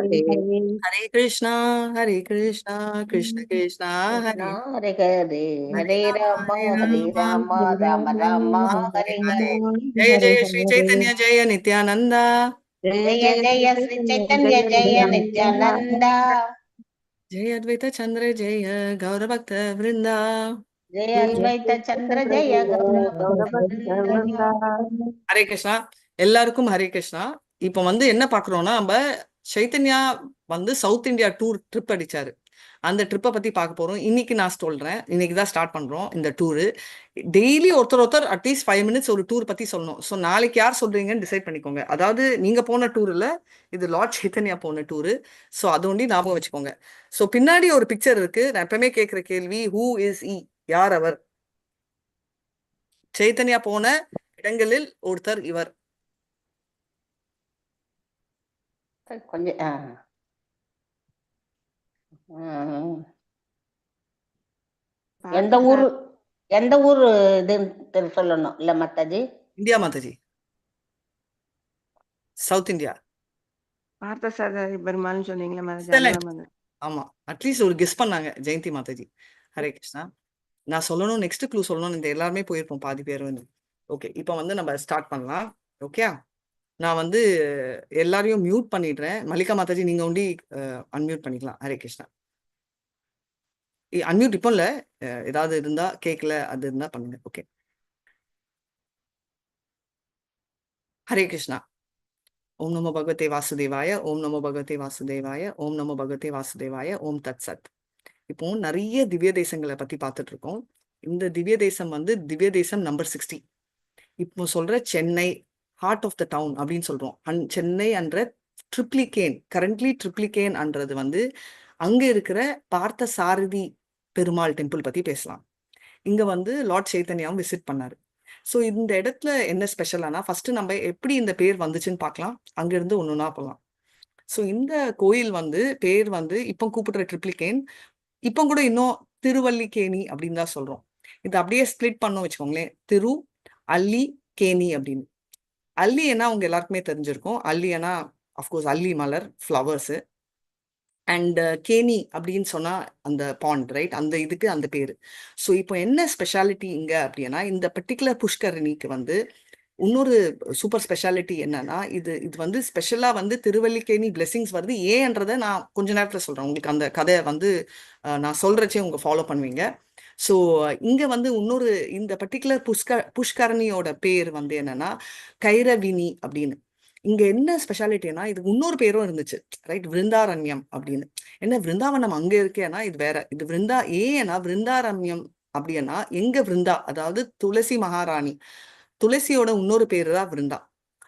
ராதே. ஹரே கிருஷ்ணா ஹரே கிருஷ்ணா கிருஷ்ண கிருஷ்ணா கிருஷ்ணா ஹரே ஹரே ஹரே ஹரே ராமா ஹரே ராமா ராம ராமா ஹரே ஹரே. ஹரே. ஜெய ஜெய ஸ்ரீ சைத்தன்ய ஜெய நித்யானந்தா. ஜெய ஜெய ஸ்ரீ சைத்தன்ய ஜெய நித்யானந்தா. ஜெய அத்வைத சந்திர ஜெய கௌரபக்த விருந்தா. ஜெய அத்வைத சந்திர ஜெய கௌரவ. ஹரே கிருஷ்ணா. எல்லாருக்கும் ஹரே கிருஷ்ணா. இப்போ வந்து என்ன பாக்குறோம்னா, நம்ம சைத்தன்யா வந்து சவுத் இந்தியா டூர் ட்ரிப் அடிச்சாரு. அந்த ட்ரிப்பை பத்தி பார்க்க போறோம். இன்னைக்கு நான் சொல்றேன். இன்னைக்கு தான் ஸ்டார்ட் பண்றோம் இந்த டூரு. டெய்லி ஒருத்தர் அட்லீஸ்ட் 5 minutes ஒரு டூர் பத்தி சொல்லணும். ஸோ நாளைக்கு யார் சொல்றீங்கன்னு டிசைட் பண்ணிக்கோங்க. அதாவது நீங்க போன டூர் இல்ல, இது லார்ட் சைத்தன்யா போன டூரு. ஸோ அது ஒண்டி ஞாபகம் வச்சுக்கோங்க. ஸோ பின்னாடி ஒரு பிக்சர் இருக்கு. நான் எப்பவுமே கேட்கிற கேள்வி, ஹூ இஸ் இ? யார் அவர்? சைத்தன்யா போன இடங்களில் ஒருத்தர் இவர். கொஞ்சம் எந்த ஊரு எந்த ஊரு இதுன்னு சொல்லணும் இல்ல Mataji? India Mataji, south India. Parthasarathy பெருமாள்னு சொன்னீங்களா மாதாஜி? Excellent. அதுதான் மாதாஜி. ஆமா, அட்லீஸ்ட் ஒரு கெஸ் பண்ணாங்க ஜெயந்தி மாதாஜி. ஹரே கிருஷ்ணா. நான் சொல்லணும், நெக்ஸ்ட் க்ளூ சொல்லணும். இந்த எல்லாருமே போயிருப்போம் பாதி பேர் வந்து. ஓகே, இப்போ வந்து நம்ம ஸ்டார்ட் பண்ணலாம். ஓகே, நான் வந்து எல்லாரையும் மியூட் பண்ணிடுறேன். மல்லிகா மாதாஜி நீங்க ஒண்டி அன்மியூட் பண்ணிக்கலாம். ஹரே கிருஷ்ணா. அன்மியூட் இப்போ இல்ல, ஏதாவது இருந்தா கேட்கல அது இருந்தா பண்ணுங்க. ஓகே, ஹரே கிருஷ்ணா. ஓம் நமோ பகவதே வாசுதேவாய, ஓம் நமோ பகவதே வாசுதேவாய, ஓம் நமோ பகவதே வாசுதேவாய, ஓம் தத் சத். இப்போ நிறைய திவ்ய தேசங்களை பத்தி பார்த்துட்டு இருக்கோம். இந்த திவ்ய தேசம் வந்து திவ்ய தேசம் நம்பர் 60. இப்போ சொல்ற Chennai heart of the town அப்படின்னு சொல்றோம். சென்னை என்ற ட்ரிப்ளிகேன், கரண்ட்லி ட்ரிப்ளிகேன் என்றது வந்து அங்க இருக்கிற பார்த்த சாரதி பெருமாள் டெம்பிள் பத்தி பேசலாம். இங்க வந்து லார்ட் சைத்தன்யாவும் விசிட் பண்ணாரு. ஸோ இந்த இடத்துல என்ன ஸ்பெஷலானா, ஃபர்ஸ்ட் நம்ம எப்படி இந்த பேர் வந்துச்சுன்னு பார்க்கலாம். அங்கிருந்து ஒன்னொன்னா போகலாம். ஸோ இந்த கோயில் வந்து பேர் வந்து இப்போ கூப்பிடுற ட்ரிப்ளிகேன், இப்போ கூட இன்னும் திருவல்லிக்கேணி அப்படின்னு தான் சொல்றோம். இது அப்படியே ஸ்பிளிட் பண்ணோம் வச்சுக்கோங்களேன், திரு அல்லி கேணி அப்படின்னு. அல்லி ஏன்னா அவங்க எல்லாருக்குமே தெரிஞ்சிருக்கும். அல்லி ஏன்னா of course Alli Malar, flowers. And கேணி அப்படின்னு சொன்னா அந்த பாண்ட், ரைட்? அந்த இதுக்கு அந்த பேரு. ஸோ இப்போ என்ன ஸ்பெஷாலிட்டி இங்க அப்படின்னா, இந்த பர்டிகுலர் புஷ்கரணிக்கு வந்து இன்னொரு சூப்பர் ஸ்பெஷாலிட்டி என்னன்னா, இது இது வந்து ஸ்பெஷலா வந்து திருவல்லிக்கேணி பிளெஸிங்ஸ் வருது. ஏன்றதை நான் கொஞ்ச நேரத்துல சொல்றேன். உங்களுக்கு அந்த கதை வந்து நான் சொல்றச்சே உங்க ஃபாலோ பண்ணுவீங்க. ஸோ இங்க வந்து இன்னொரு இந்த பர்டிகுலர் புஷ்கரணியோட பேர் வந்து என்னன்னா கைரவினி அப்படின்னு. இங்க என்ன ஸ்பெஷாலிட்டினா, இதுக்கு இன்னொரு பேரும் இருந்துச்சு, ரைட்? விருந்தாரண்யம் அப்படின்னு. என்ன விருந்தாவனம் அங்க இருக்கேன்னா இது வேற. இது ஏன்னா விருந்தாரண்யம் அப்படின்னா எங்க விருந்தா, அதாவது துளசி மகாராணி, துளசியோட இன்னொரு பேரு தான் விருந்தா.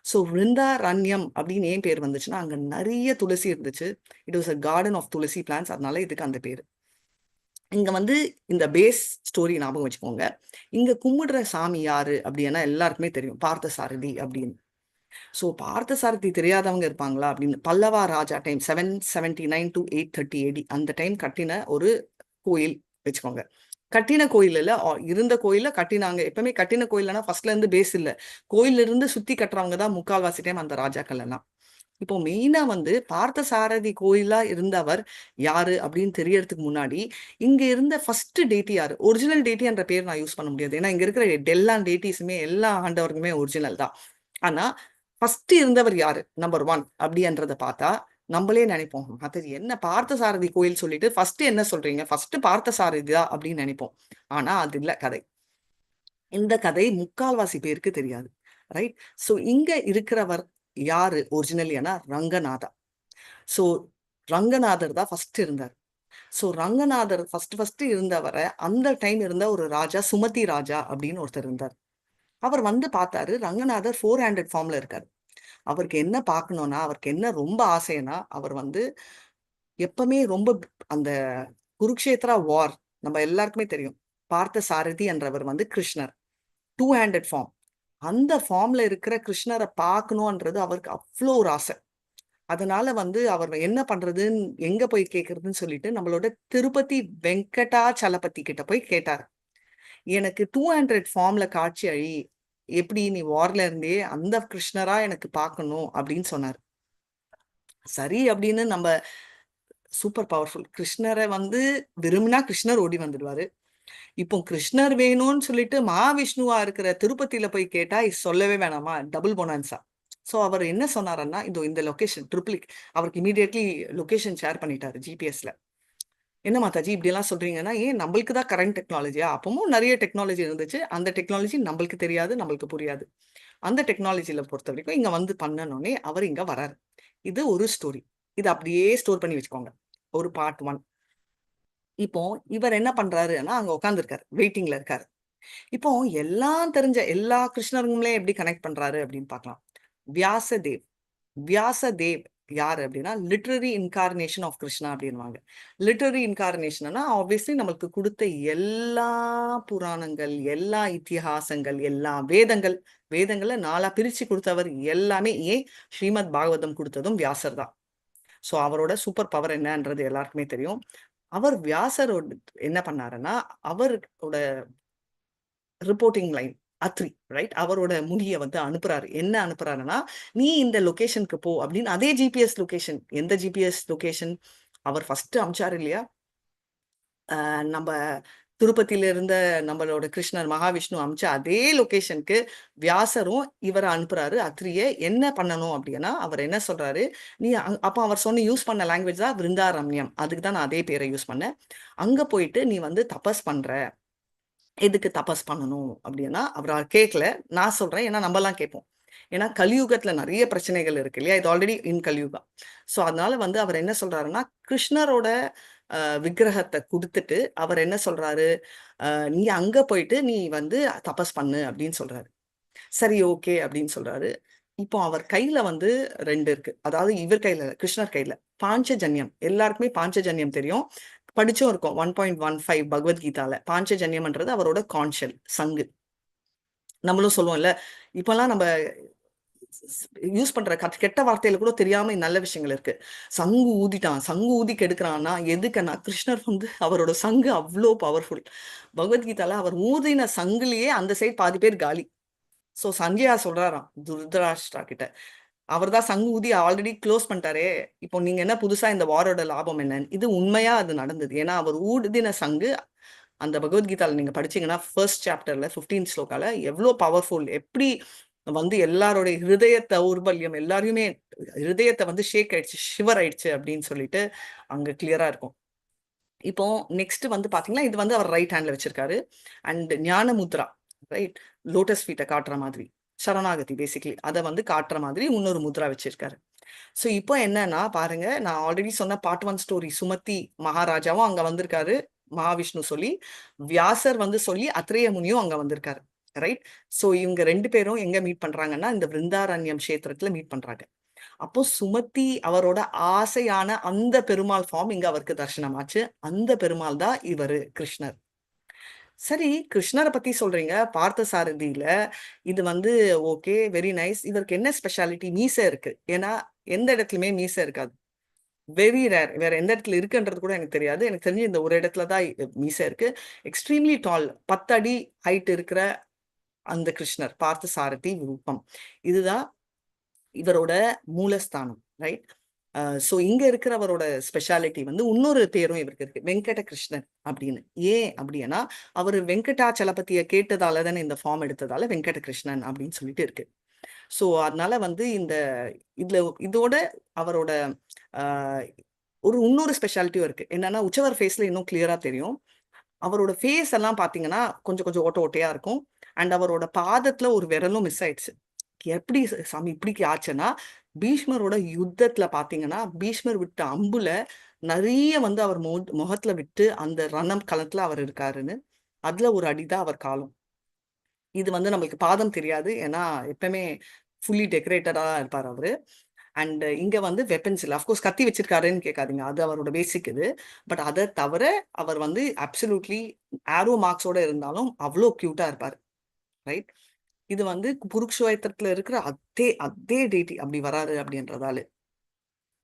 ஸோ விருந்தாரண்யம் அப்படின்னு ஏன் பேர் வந்துச்சுன்னா, அங்க நிறைய துளசி இருந்துச்சு. It was a garden of tulsi plants. அதனால இதுக்கு அந்த பேரு. இங்க வந்து இந்த பேஸ் ஸ்டோரி ஞாபகம் வச்சுக்கோங்க. இங்க கும்பிடுற சாமி யாரு அப்படின்னா எல்லாருக்குமே தெரியும், பார்த்தசாரதி அப்படின்னு. ஸோ பார்த்தசாரதி தெரியாதவங்க இருப்பாங்களா அப்படின்னு, பல்லவா ராஜா டைம் 779 to 830 AD அந்த டைம் கட்டின ஒரு கோயில் வச்சுக்கோங்க. கட்டின கோயிலில் இருந்த கோயில கட்டினாங்க. எப்பவுமே கட்டின கோயில்னா ஃபர்ஸ்ட்ல இருந்து பேஸ் இல்லை, கோயில இருந்து சுத்தி கட்டுறவங்க தான் முக்கால்வாசி டைம் அந்த ராஜாக்கள் எல்லாம். இப்போ மெயினா வந்து பார்த்தசாரதி கோயிலா இருந்தவர் யாரு அப்படின்னு தெரியறதுக்கு முன்னாடி இங்க இருந்த ஃபர்ஸ்ட் டேட்டி யாரு, ஒரிஜினல் டேட்டி என்ற பேர் நான் யூஸ் பண்ண முடியாது. ஏன்னா இங்க இருக்கிற எல்லா டேட்டிஸுமே எல்லா ஆண்டவருக்குமே ஒரிஜினல் தான். ஆனா ஃபர்ஸ்ட் இருந்தவர் யாரு, நம்பர் 1 அப்படின்றத பார்த்தா நம்மளே நினைப்போம், அது என்ன பார்த்தசாரதி கோயில் சொல்லிட்டு ஃபர்ஸ்ட் என்ன சொல்றீங்க, ஃபர்ஸ்ட் பார்த்தசாரதி தான் அப்படின்னு நினைப்போம். ஆனா அது இல்ல கதை. இந்த கதை முக்கால்வாசி பேருக்கு தெரியாது, ரைட்? ஸோ இங்க இருக்கிறவர் யாரு ஒரிஜினலியானா ரங்கநாதா. ஸோ ரங்கநாதர் தான் ஃபர்ஸ்ட் இருந்தார். ஸோ ரங்கநாதர் ஃபர்ஸ்ட் இருந்தவரை அந்த டைம் இருந்த ஒரு ராஜா சுமதி ராஜா அப்படின்னு ஒருத்தர் இருந்தார். அவர் வந்து பார்த்தாரு, ரங்கநாதர் 400 ஃபார்ம்ல இருக்காரு. அவருக்கு என்ன பார்க்கணும்னா, அவருக்கு என்ன ரொம்ப ஆசைன்னா, அவர் வந்து எப்பவுமே ரொம்ப அந்த குருக்ஷேத்ரா வார் நம்ம எல்லாருக்குமே தெரியும், பார்த்த சாரதி என்றவர் வந்து கிருஷ்ணர் 200 ஃபார்ம். அந்த ஃபார்ம்ல இருக்கிற கிருஷ்ணரை பார்க்கணும்ன்றது அவருக்கு அவ்வளோ ஒரு ஆசை. அதனால வந்து அவர் என்ன பண்றதுன்னு, எங்க போய் கேட்கறதுன்னு சொல்லிட்டு நம்மளோட திருப்பதி வெங்கடாச்சலபதி கிட்ட போய் கேட்டார். எனக்கு 200 ஃபார்ம்ல காட்சி அழி, எப்படி நீ வார்ல இருந்தே அந்த கிருஷ்ணரா எனக்கு பார்க்கணும் அப்படின்னு சொன்னார். சரி அப்படின்னு நம்ம சூப்பர் பவர்ஃபுல். கிருஷ்ணரை வந்து விரும்பினா கிருஷ்ணர் ஓடி வந்துடுவாரு. இப்போ கிருஷ்ணர் வேணும்னு சொல்லிட்டு மகாவிஷ்ணுவா இருக்கிற திருப்பதியில போய் கேட்டா சொல்லவே வேணாமா, டபுள் பொனான்சா. ஸோ அவர் என்ன சொன்னாருன்னா, இந்த லொகேஷன் ட்ரிப்ளிக் அவருக்கு இமீடியட்லி லொகேஷன் ஷேர் பண்ணிட்டாரு ஜிபிஎஸ்ல. என்ன மாதாஜி இப்படியெல்லாம் சொல்றீங்கன்னா, ஏன் நம்மளுக்கு தான் கரண்ட் டெக்னாலஜியா? அப்பவும் நிறைய டெக்னாலஜி இருந்துச்சு. அந்த டெக்னாலஜி நம்மளுக்கு தெரியாது, நம்மளுக்கு புரியாது. அந்த டெக்னாலஜில பொறுத்த வரைக்கும் இங்க வந்து பண்ணனோடனே அவர் இங்க வராரு. இது ஒரு ஸ்டோரி. இது அப்படியே ஸ்டோர் பண்ணி வச்சுக்கோங்க. ஒரு பார்ட் 1. இப்போ இவர் என்ன பண்றாருன்னா, அங்க உட்கார்ந்துருக்காரு. வெயிட்டிங்ல இருக்காரு. இப்போ எல்லாம் தெரிஞ்ச எல்லா கிருஷ்ணருங்களே எப்படி கனெக்ட் பண்றாரு அப்படின்னு பார்க்கலாம். வியாசதேவ். வியாசதேவ் யாரு அப்படின்னா, லிட்ரரி இன்கார்னேஷன் ஆஃப் கிருஷ்ணா அப்படின்வாங்க. லிட்ரரி இன்கார்னேஷன்னா ஆப்வியஸ்லி நம்மளுக்கு கொடுத்த எல்லா புராணங்கள், எல்லா இத்திஹாசங்கள், எல்லா வேதங்கள், வேதங்களை 4ஆ பிரிச்சு கொடுத்தவர் எல்லாமே ஏன் ஸ்ரீமத் பாகவதம் கொடுத்ததும் வியாசர் தான். ஸோ அவரோட சூப்பர் பவர் என்னன்றது எல்லாருக்குமே தெரியும். அவர் வியாசரோட என்ன பண்ணாருன்னா, அவரோட ரிப்போர்ட்டிங் லைன் அத்ரி, ரைட்? அவரோட முடிய வந்து அனுப்புறாரு. என்ன அனுப்புறாருன்னா, நீ இந்த லொகேஷனுக்கு போ அப்படின்னு. அதே ஜிபிஎஸ் லொகேஷன். எந்த ஜிபிஎஸ் லொகேஷன் அவர் ஃபர்ஸ்ட் அமிச்சாரு இல்லையா? நம்ம திருப்பதியில இருந்த நம்மளோட கிருஷ்ணர் மகாவிஷ்ணு அமிச்ச அதே லொகேஷனுக்கு வியாசரும் இவரை அனுப்புறாரு, அத்ரிய. என்ன பண்ணணும் அப்படின்னா, அவர் என்ன சொல்றாரு, நீ அப்போ அவர் யூஸ் பண்ண லாங்குவேஜ் தான் விருந்தாரண்யம். அதுக்கு தான் நான் அதே பேரை யூஸ் பண்ணேன். அங்க போயிட்டு நீ வந்து தபஸ் பண்ற. எதுக்கு தபஸ் பண்ணணும் அப்படின்னா, அவர் கேட்கல. நான் சொல்றேன். ஏன்னா நம்மலாம் கேட்போம். ஏன்னா கலியுகத்துல நிறைய பிரச்சனைகள் இருக்கு இல்லையா? இது ஆல்ரெடி இன் கலியுகா. ஸோ அதனால வந்து அவர் என்ன சொல்றாருன்னா, கிருஷ்ணரோட விக்கிரகத்தை கொடுத்துட்டு அவர் என்ன சொல்றாரு, நீ அங்க போயிட்டு நீ வந்து தபஸ் பண்ணு அப்படின்னு சொல்றாரு. சரி, ஓகே அப்படின்னு சொல்றாரு. இப்போ அவர் கையில வந்து 2 இருக்கு. அதாவது இவர் கையில இல்ல, கிருஷ்ணர் கையில. பாஞ்சஜன்யம். எல்லாருக்குமே பாஞ்சஜன்யம் தெரியும். படிச்சும் இருக்கோம் 1.15 பகவத்கீதால. பாஞ்சஜன்யம்ன்றது அவரோட கான்ஷல் சங்கு. நம்மளும் சொல்லுவோம்ல, இப்பெல்லாம் நம்ம யூஸ் பண்ற கெட்ட வார்த்தையில கூட தெரியாம நல்ல விஷயங்கள் இருக்கு. சங்கு ஊதிட்டான், சங்கு ஊதி கெடுக்கிறான்னா எதுக்குன்னா, கிருஷ்ணர் வந்து அவரோட சங்கு அவ்வளோ பவர்ஃபுல். பகவத்கீதால அவர் ஊதின சங்குலயே அந்த சைடு பாதி பேர் காலி. சோ சஞ்சயா சொல்றாராம் துர்தராஷ்டிரா கிட்ட, அவர் தான் சங்கு ஊதி ஆல்ரெடி க்ளோஸ் பண்ணிட்டாரே, இப்போ நீங்க என்ன புதுசா இந்த வாரோட லாபம் என்னன்னு. இது உண்மையா அது நடந்தது. ஏன்னா அவர் ஊதின சங்கு அந்த பகவத்கீதால நீங்க படிச்சீங்கன்னா ஃபர்ஸ்ட் சாப்டர்ல 15 ஸ்லோகால எவ்வளோ பவர்ஃபுல், எப்படி வந்து எல்லாருடைய ஹிருதய தௌர்பல்யம் எல்லாரையுமே ஹிருதயத்தை வந்து ஷேக் ஆயிடுச்சு, ஷிவர் ஆயிடுச்சு அப்படின்னு சொல்லிட்டு அங்க கிளியரா இருக்கும். இப்போ நெக்ஸ்ட் வந்து பாத்தீங்கன்னா, இது வந்து அவர் ரைட் ஹேண்ட்ல வச்சிருக்காரு. அண்ட் ஞான முத்ரா, ரைட்? லோட்டஸ் ஃபீட்டை காட்டுற மாதிரி, சரணாகதி பேசிக்கலி அதை வந்து காட்டுற மாதிரி இன்னொரு முத்ரா வச்சிருக்காரு. ஸோ இப்போ என்னன்னா பாருங்க, நான் ஆல்ரெடி சொன்ன பார்ட் 1 ஸ்டோரி, சுமதி மகாராஜாவும் அங்க வந்திருக்காரு, மகாவிஷ்ணு சொல்லி. வியாசர் வந்து சொல்லி, அத்ரேய முனியும் அங்க வந்திருக்காரு, ரைட்? ஸோ இவங்க 2 பேரும் எங்க மீட் பண்றாங்கன்னா, இந்த விருந்தாரண்யம் கஷேத்திரத்துல மீட் பண்றாங்க. அப்போ சுமதி அவரோட ஆசையான அந்த பெருமாள் ஃபார்ம் இங்க அவருக்கு தரிசனமாச்சு. அந்த பெருமாள் தான் இவரு கிருஷ்ணர். சரி, கிருஷ்ணரை பத்தி சொல்றீங்க, பார்த்த சாரதியில. இது வந்து ஓகே, வெரி நைஸ். இவருக்கு என்ன ஸ்பெஷாலிட்டி? மீசை இருக்கு. ஏன்னா எந்த இடத்துலயுமே மீசை இருக்காது. Very rare. வேற எந்த இடத்துல இருக்குன்றது கூட எனக்கு தெரியாது. எனக்கு தெரிஞ்சு இந்த ஒரு இடத்துல தான் மீசை இருக்கு. எக்ஸ்ட்ரீம்லி டால், 10 அடி ஹைட் இருக்கிற அந்த கிருஷ்ணர் பார்த்த சாரதி ரூபம். இதுதான் இவரோட மூலஸ்தானம், ரைட்? ஸோ இங்க இருக்கிறவரோட ஸ்பெஷாலிட்டி வந்து இன்னொரு பேரும் இவருக்கு இருக்கு, வெங்கட கிருஷ்ணன் அப்படின்னு. ஏன் அப்படின்னா, அவர் வெங்கடாச்சலபதியை கேட்டதால தானே இந்த ஃபார்ம் எடுத்ததால வெங்கட கிருஷ்ணன் அப்படின்னு சொல்லிட்டு இருக்கு. ஸோ அதனால வந்து இதோட அவரோட ஒரு இன்னொரு ஸ்பெஷாலிட்டியும் இருக்கு. என்னன்னா, உச்சவர் ஃபேஸ்ல இன்னும் கிளியரா தெரியும். அவரோட ஃபேஸ் எல்லாம் பாத்தீங்கன்னா கொஞ்சம் கொஞ்சம் ஓட்ட ஓட்டையா இருக்கும். அண்ட் அவரோட பாதத்துல ஒரு விரலும் மிஸ் ஆயிடுச்சு. எப்படி சாமி இப்படி ஆச்சுன்னா, பீஷ்மரோட யுத்தத்துல பாத்தீங்கன்னா, பீஷ்மர் விட்ட அம்புல நிறைய வந்து அவர் முகத்துல விட்டு அந்த ரணம் களத்துல அவர் இருக்காருன்னு. அதுல ஒரு அடிதான் அவர் காலம். இது வந்து நம்மளுக்கு பாதம் தெரியாது. ஏன்னா எப்பவுமே ஃபுல்லி டெக்கரேட்டடா தான் இருப்பார் அவரு. அண்ட் இங்க வந்து வெப்பன்ஸ் இல்லை. அஃப்கோர்ஸ் கத்தி வச்சிருக்காருன்னு கேட்காதீங்க, அது அவரோட பேசிக் இது. பட் அதை தவிர அவர் வந்து அப்சல்யூட்லி ஆரோ மார்க்ஸோட இருந்தாலும் அவ்வளோ கியூட்டா இருப்பார், ரைட்? இது வந்து குருக்ஷேத்திரத்துல இருக்கிற அதே அதே டேட்டி அப்படி வராரு அப்படின்றதால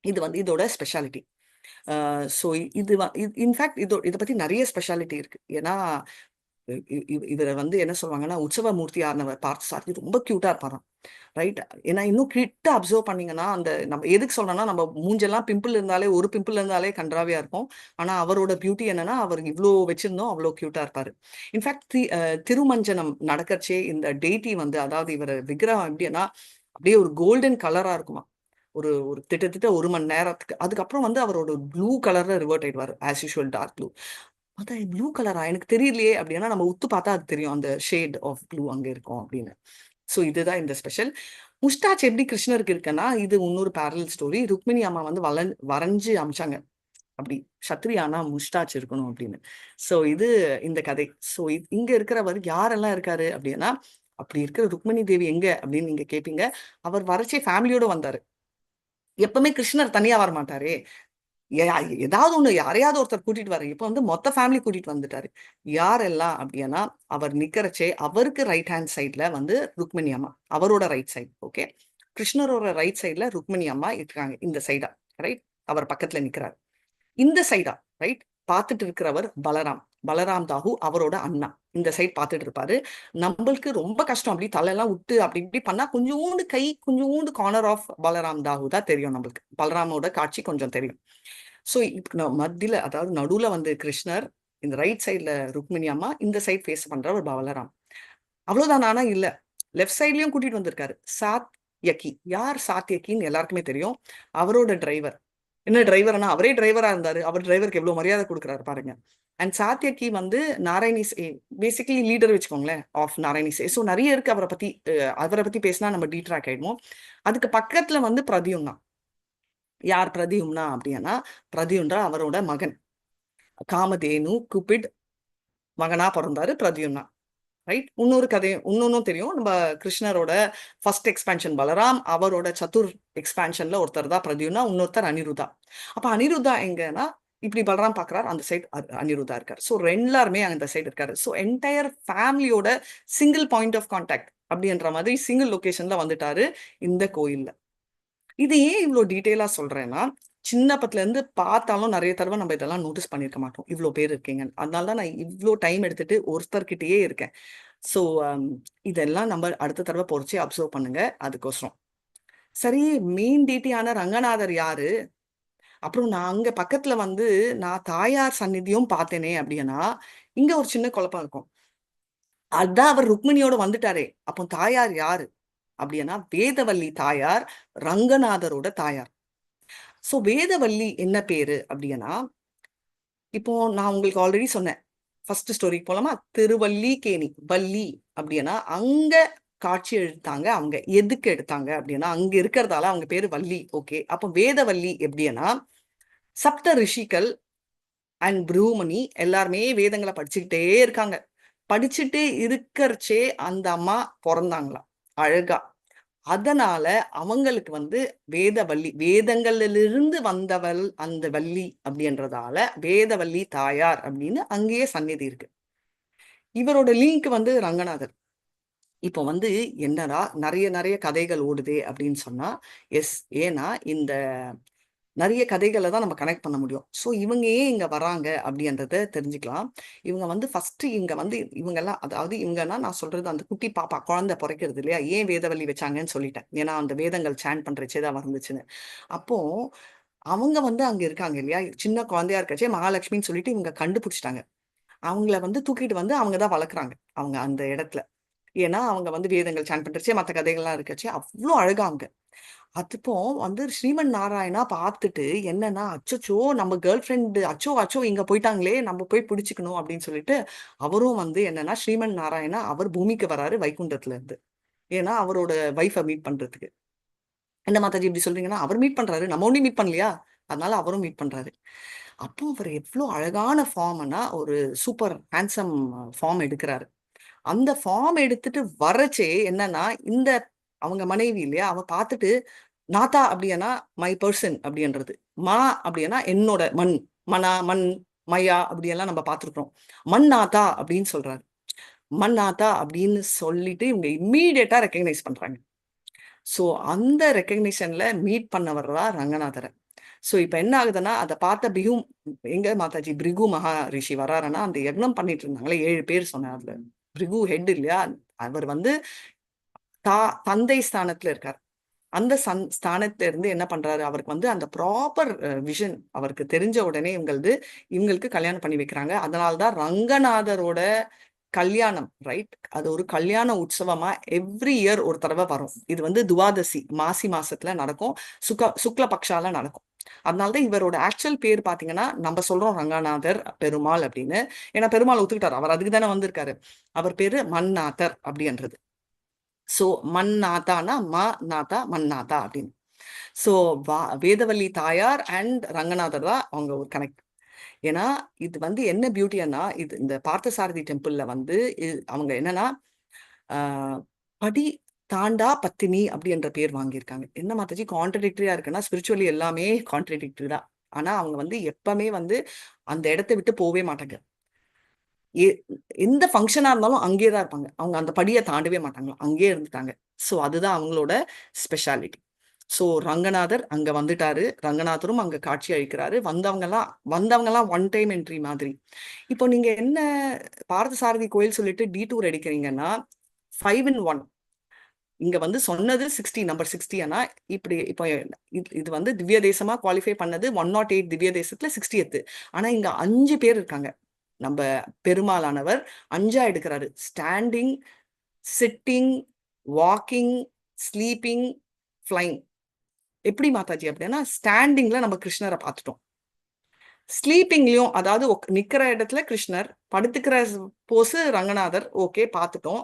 இது வந்து இதோட ஸ்பெஷாலிட்டி. ஸோ இது இன்ஃபேக்ட் இதை பத்தி நிறைய ஸ்பெஷாலிட்டி இருக்கு. ஏன்னா இவரை வந்து என்ன சொல்லுவாங்கன்னா, உற்சவ மூர்த்தியானவர் பார்த்தசாரதி ரொம்ப கியூட்டா இருப்பாராம். ரைட். ஏன்னா இன்னும் கிட்ட அப்சர்வ் பண்ணீங்கன்னா, அந்த நம்ம எதுக்கு சொல்றோம்னா, நம்ம மூஞ்செல்லாம் பிம்பிள் இருந்தாலே, ஒரு பிம்பிள் இருந்தாலே கண்றாவியா இருக்கும். ஆனா அவரோட பியூட்டி என்னன்னா, அவர் இவ்ளோ வச்சிருந்தோம் அவ்ளோ கியூட்டா இருப்பாரு. இன்ஃபேக்ட் திருமஞ்சனம் நடக்கச்சே இந்த டெய்டி வந்து, அதாவது இவர் விக்கிரகம் எப்படின்னா அப்படியே ஒரு கோல்டன் கலரா இருக்குமா. ஒரு ஒரு திட்டத்தட்ட 1 மணி நேரத்துக்கு. அதுக்கப்புறம் வந்து அவரோட ப்ளூ கலர்ல ரிவர்ட் ஆயிடுவாரு. As usual dark blue. அதான் ப்ளூ கலரா எனக்கு தெரியலையே அப்படின்னா, நம்ம உத்து பார்த்தா அது தெரியும். அந்த ஷேட் ஆஃப் ப்ளூ அங்க இருக்கும் அப்படின்னு. ஸோ இதுதான் இந்த ஸ்பெஷல். முஸ்டாச் எப்படி கிருஷ்ணருக்கு இருக்குன்னா, இது இன்னொரு பேரலல் ஸ்டோரி. ருக்மிணி அம்மா வந்து வரைஞ்சு அமிச்சாங்க. அப்படி சத்ரியானா முஸ்டாச் இருக்கணும் அப்படின்னு. ஸோ இது இந்த கதை. ஸோ இங்க இருக்கிறவர் யாரெல்லாம் இருக்காரு அப்படின்னா, அப்படி இருக்கிற ருக்மிணி தேவி எங்க அப்படின்னு நீங்க கேட்பீங்க. அவர் வரைச்சே ஃபேமிலியோட வந்தாரு. எப்பவுமே கிருஷ்ணர் தனியா வரமாட்டாரே. ஏதாவது ஒண்ணு யாரையாவது ஒருத்தர் கூட்டிட்டு வர. இப்ப வந்து மொத்த ஃபேமிலி கூட்டிட்டு வந்துட்டாரு. யாரெல்லாம் அப்படின்னா, அவர் நிக்கிறச்சே அவருக்கு ரைட் ஹேண்ட் சைட்ல வந்து ருக்மிணி அம்மா. அவரோட ரைட் சைடு. ஓகே. கிருஷ்ணரோட ரைட் சைட்ல ருக்மிணி அம்மா இருக்காங்க. இந்த சைடா. ரைட். அவர் பக்கத்துல நிக்கிறார். இந்த சைடா. ரைட். பார்த்துட்டு இருக்கிறவர் பலராம். பலராம் தாஹூ அவரோட அண்ணா. இந்த சைட் பார்த்துட்டு இருப்பாரு. நம்மளுக்கு ரொம்ப கஷ்டம். அப்படி தலையெல்லாம் விட்டு அப்படி இப்படி பண்ணா கொஞ்சோண்டு கை, கொஞ்சோண்டு கார்னர் ஆஃப் பலராம் தாஹூ தான் தெரியும் நம்மளுக்கு. பலராமோட காட்சி கொஞ்சம் தெரியும். ஸோ மத்தியில, அதாவது நடுவுல வந்து கிருஷ்ணர், இந்த ரைட் சைட்ல ருக்மிணி அம்மா, இந்த சைட் ஃபேஸ் பண்றவர் பலராம். அவ்வளவுதான். ஆனா இல்ல, லெஃப்ட் சைட்லயும் கூட்டிட்டு வந்திருக்காரு. சாத்யகி. யார் சாத்யகின்னு எல்லாருக்குமே தெரியும். அவரோட டிரைவர். என்ன டிரைவர்னா, அவரே டிரைவரா இருந்தாரு. அவர் டிரைவருக்கு எவ்வளவு மரியாதை கொடுக்குறாரு பாருங்க. அண்ட் சாத்யகி வந்து நாராயணி பேசிக்கலி லீடர் வச்சுக்கோங்களேன் ஆஃப் நாராயணி. ஸோ நிறைய இருக்கு அவரை பத்தி. அவரை பத்தி பேசினா நம்ம டீட்ராக் ஆயிடுவோம். அதுக்கு பக்கத்துல வந்து பிரதியும்னா. யார் பிரதியும்னா அப்படின்னா, பிரதியும்ன்றா அவரோட மகன். காமதேனு குபிட் மகனா பிறந்தாரு பிரதியும்னா. ரைட். இன்னொரு கதையும் இன்னொன்னும் தெரியும். நம்ம கிருஷ்ணரோட ஃபர்ஸ்ட் எக்ஸ்பான்ஷன் பலராம், அவரோட சதுர் எக்ஸ்பான்ஷன்ல ஒருத்தர் தான் பிரதியும்னா, இன்னொருத்தர் அனிருத்தா. அப்ப அனிருத்தா எங்கன்னா, இப்படி பலராம் பாக்குறாரு, அந்த சைடு அனிருத்தா இருக்காரு. ஸோ எல்லாருமே அந்த சைடு இருக்காரு. ஸோ என்டையர் ஃபேமிலியோட சிங்கிள் பாயிண்ட் ஆஃப் கான்டாக்ட் அப்படின்ற மாதிரி சிங்கிள் லொகேஷன்ல வந்துட்டாரு இந்த கோயில்ல. இது ஏன் இவ்வளோ டீட்டெயிலா சொல்றேன்னா, சின்ன பத்துல இருந்து பார்த்தாலும் நிறைய தடவை நம்ம இதெல்லாம் நோட்டீஸ் பண்ணியிருக்க மாட்டோம். இவ்வளோ பேர் இருக்கீங்க. அதனால தான் நான் இவ்வளோ டைம் எடுத்துட்டு ஒருத்தர்கிட்டயே இருக்கேன். ஸோ இதெல்லாம் நம்ம அடுத்த தடவை பொறிச்சு அப்சர்வ் பண்ணுங்க. அதுக்கோசரம். சரி, மெயின் டீட்டியான ரங்கநாதர் யாரு? அப்புறம் நான் அங்க பக்கத்துல வந்து நான் தாயார் சந்நிதியும் பார்த்தேனே அப்படின்னா, இங்க ஒரு சின்ன குழப்பம் இருக்கும். அதான் அவர் ருக்மிணியோட வந்துட்டாரே. அப்போ தாயார் யாரு? அப்படின்னா வேதவல்லி தாயார், ரங்கநாதரோட தாயார். ஸோ வேதவல்லி என்ன பேரு அப்படின்னா, இப்போ நான் உங்களுக்கு ஆல்ரெடி சொன்னேன். ஃபர்ஸ்ட் ஸ்டோரிக்கு போலாமா? திருவல்லிக்கேணி. வள்ளி அப்படின்னா அங்க காட்சி எடுத்தாங்க. அவங்க எதுக்கு எடுத்தாங்க அப்படின்னா, அங்க இருக்கிறதால அவங்க பேரு வள்ளி. ஓகே. அப்போ வேதவல்லி எப்படின்னா, சப்த ரிஷிகள் அண்ட் ப்ரூமணி எல்லாருமே வேதங்களை படிச்சுக்கிட்டே இருக்காங்க. படிச்சுட்டு இருக்கறச்சே அந்த அம்மா பிறந்தாங்களாம். அழகா. அதனால அவங்களுக்கு வந்து வேதவல்லி, வேதங்களிலிருந்து வந்தவள் அந்த வள்ளி அப்படின்றதால வேதவல்லி தாயார் அப்படின்னு அங்கேயே சந்நிதி இருக்கு. இவரோட லிங்க் வந்து ரங்கநாதர். இப்போ வந்து என்னடா நிறைய கதைகள் ஓடுதே அப்படின்னு சொன்னா, எஸ். ஏன்னா இந்த நிறைய கதைகளை தான் நம்ம கனெக்ட் பண்ண முடியும். ஸோ இவங்க ஏன் இங்க வராங்க அப்படின்றத தெரிஞ்சுக்கலாம். இவங்க வந்து ஃபர்ஸ்ட் இங்க வந்து இவங்கெல்லாம், அதாவது இவங்கன்னா நான் சொல்றது அந்த குட்டி பாப்பா குழந்தை பிறக்கிறது இல்லையா, ஏன் வேதவல்லி வச்சாங்கன்னு சொல்லிட்டேன். ஏன்னா அந்த வேதங்கள் சேன் பண்றச்சே தான் வந்துச்சுன்னு. அப்போ அவங்க வந்து அங்க இருக்காங்க இல்லையா, சின்ன குழந்தையா இருக்கச்சே மகாலட்சுமின்னு சொல்லிட்டு இவங்க கண்டுபிடிச்சிட்டாங்க. அவங்கள வந்து தூக்கிட்டு வந்து அவங்க தான் வளர்க்குறாங்க அவங்க அந்த இடத்துல. ஏன்னா அவங்க வந்து வேதங்கள் சேன் பண்றச்சே மற்ற கதைகள்லாம் இருக்கச்சே அவ்வளோ அழகாங்க. அதுப்போ வந்து ஸ்ரீமன் நாராயணா பார்த்துட்டு என்னன்னா, அச்சச்சோ நம்ம கேர்ள் ஃப்ரெண்ட் அச்சோ இங்க போயிட்டாங்களே, நம்ம போய் பிடிச்சிக்கணும் அப்படின்னு சொல்லிட்டு அவரும் வந்து என்னன்னா, ஸ்ரீமன் நாராயணா அவர் பூமிக்கு வராரு வைகுண்டத்துல இருந்து. ஏன்னா அவரோட வைஃபை மீட் பண்றதுக்கு. என்ன மாதாஜி இப்படி சொல்றீங்கன்னா, அவர் மீட் பண்றாரு, நம்ம ஒன்னும் மீட் பண்ணலையா, அதனால அவரும் மீட் பண்றாரு. அப்போ அவர் எவ்வளோ அழகான ஃபார்ம்னா ஒரு சூப்பர் ஹேண்ட்ஸம் ஃபார்ம் எடுக்கிறாரு. அந்த ஃபார்ம் எடுத்துட்டு வரச்சே என்னன்னா, இந்த அவங்க மனைவி இல்லையா, அவ பார்த்துட்டு நாதா அப்படின்னா மை பர்சன் அப்படின்றது, மா அப்படின்னா என்னோட மண், மனா மண் மையா அப்படியெல்லாம் நம்ம பார்த்துருக்கோம். மண் நாதா அப்படின்னு சொல்றாரு. மண் நாதா அப்படின்னு சொல்லிட்டு இவங்க இம்மீடியட்டா ரெக்கக்னைஸ் பண்றாங்க. ஸோ அந்த ரெக்கக்னிஷன்ல மீட் பண்ணவர் தான் ரங்கநாதரை. ஸோ இப்போ என்ன ஆகுதுன்னா அதை பார்த்த எங்க மாதாஜி பிரிகு மகாரிஷி வராருன்னா அந்த யக்னம் பண்ணிட்டு இருந்தாங்களே 7 பேர் சொன்னார். அதுல பிரிகு ஹெட் இல்லையா, அவர் வந்து தந்தை ஸ்தானத்துல இருக்கார். அந்த ஸ்தானத்துல இருந்து என்ன பண்றாரு, அவருக்கு வந்து அந்த ப்ராப்பர் விஷன் அவருக்கு தெரிஞ்ச உடனே இவங்களுக்கு கல்யாணம் பண்ணி வைக்கிறாங்க. அதனால்தான் ரங்கநாதரோட கல்யாணம், ரைட், அது ஒரு கல்யாண உற்சவமா எவ்ரி இயர் ஒரு தடவை வரும். இது வந்து துவாதசி மாசி மாசத்துல நடக்கும், சுக்ல பக்ஷால நடக்கும். அதனால்தான் இவரோட ஆக்சுவல் பேர் பாத்தீங்கன்னா நம்ம சொல்றோம் ரங்கநாதர் பெருமாள் அப்படின்னு. ஏன்னா பெருமாள் ஒத்துக்கிட்டார், அவர் அதுக்கு தானே வந்திருக்காரு. அவர் பேரு மன்னாதர் அப்படின்றது. ஸோ மன்னாதானா நாதா மன்னாதா அப்படின்னு. ஸோ வேதவல்லி தாயார் அண்ட் ரங்கநாதர் தான் அவங்க ஒரு கனெக்ட். ஏன்னா இது வந்து என்ன பியூட்டின்னா, இது இந்த பார்த்தசாரதி டெம்பிள்ல வந்து அவங்க என்னன்னா படி தாண்டா பத்தினி அப்படின்ற பேர் வாங்கியிருக்காங்க. என்ன மாதாஜி கான்ட்ரடிக்டரியா இருக்குன்னா, ஸ்பிரிச்சுவலி எல்லாமே கான்ட்ரடிக்டரி தான். ஆனா அவங்க வந்து எப்பவுமே வந்து அந்த இடத்தை விட்டு போவே மாட்டாங்க. எந்த ஃபங்க்ஷனா இருந்தாலும் அங்கேயே தான் இருப்பாங்க. அவங்க அந்த படியை தாண்டவே மாட்டாங்க, அங்கேயே இருந்துட்டாங்க. ஸோ அதுதான் அவங்களோட ஸ்பெஷாலிட்டி. ஸோ ரங்கநாதர் அங்க வந்துட்டாரு, ரங்கநாதரும் அங்க காட்சி அளிக்கிறாரு. வந்தவங்கலாம் ஒன் டைம் என்ட்ரி மாதிரி. இப்போ நீங்க என்ன பார்த்தசாரதி கோயில் சொல்லிட்டு டீடூர் அடிக்கிறீங்கன்னா 5 in 1. இங்க வந்து சொன்னது 60 நம்பர் 60. ஆனா இப்படி இப்போ இது வந்து திவ்ய தேசமா குவாலிஃபை பண்ணது 108 திவ்ய தேசத்துல 60th. ஆனா இங்க 5 பேர் இருக்காங்க. நம்ம பெருமாளானவர் 5ஆ எடுக்கிறாரு. Standing, sitting, walking, sleeping, flying. எப்படி மாதாஜி அப்படின்னா, ஸ்டாண்டிங்ல நம்ம கிருஷ்ணரை பார்த்துட்டோம், ஸ்லீப்பிங்லயும் அதாவது நிக்கிற இடத்துல கிருஷ்ணர், படுத்துக்கிற போஸ் ரங்கநாதர், ஓகே பார்த்துட்டோம்.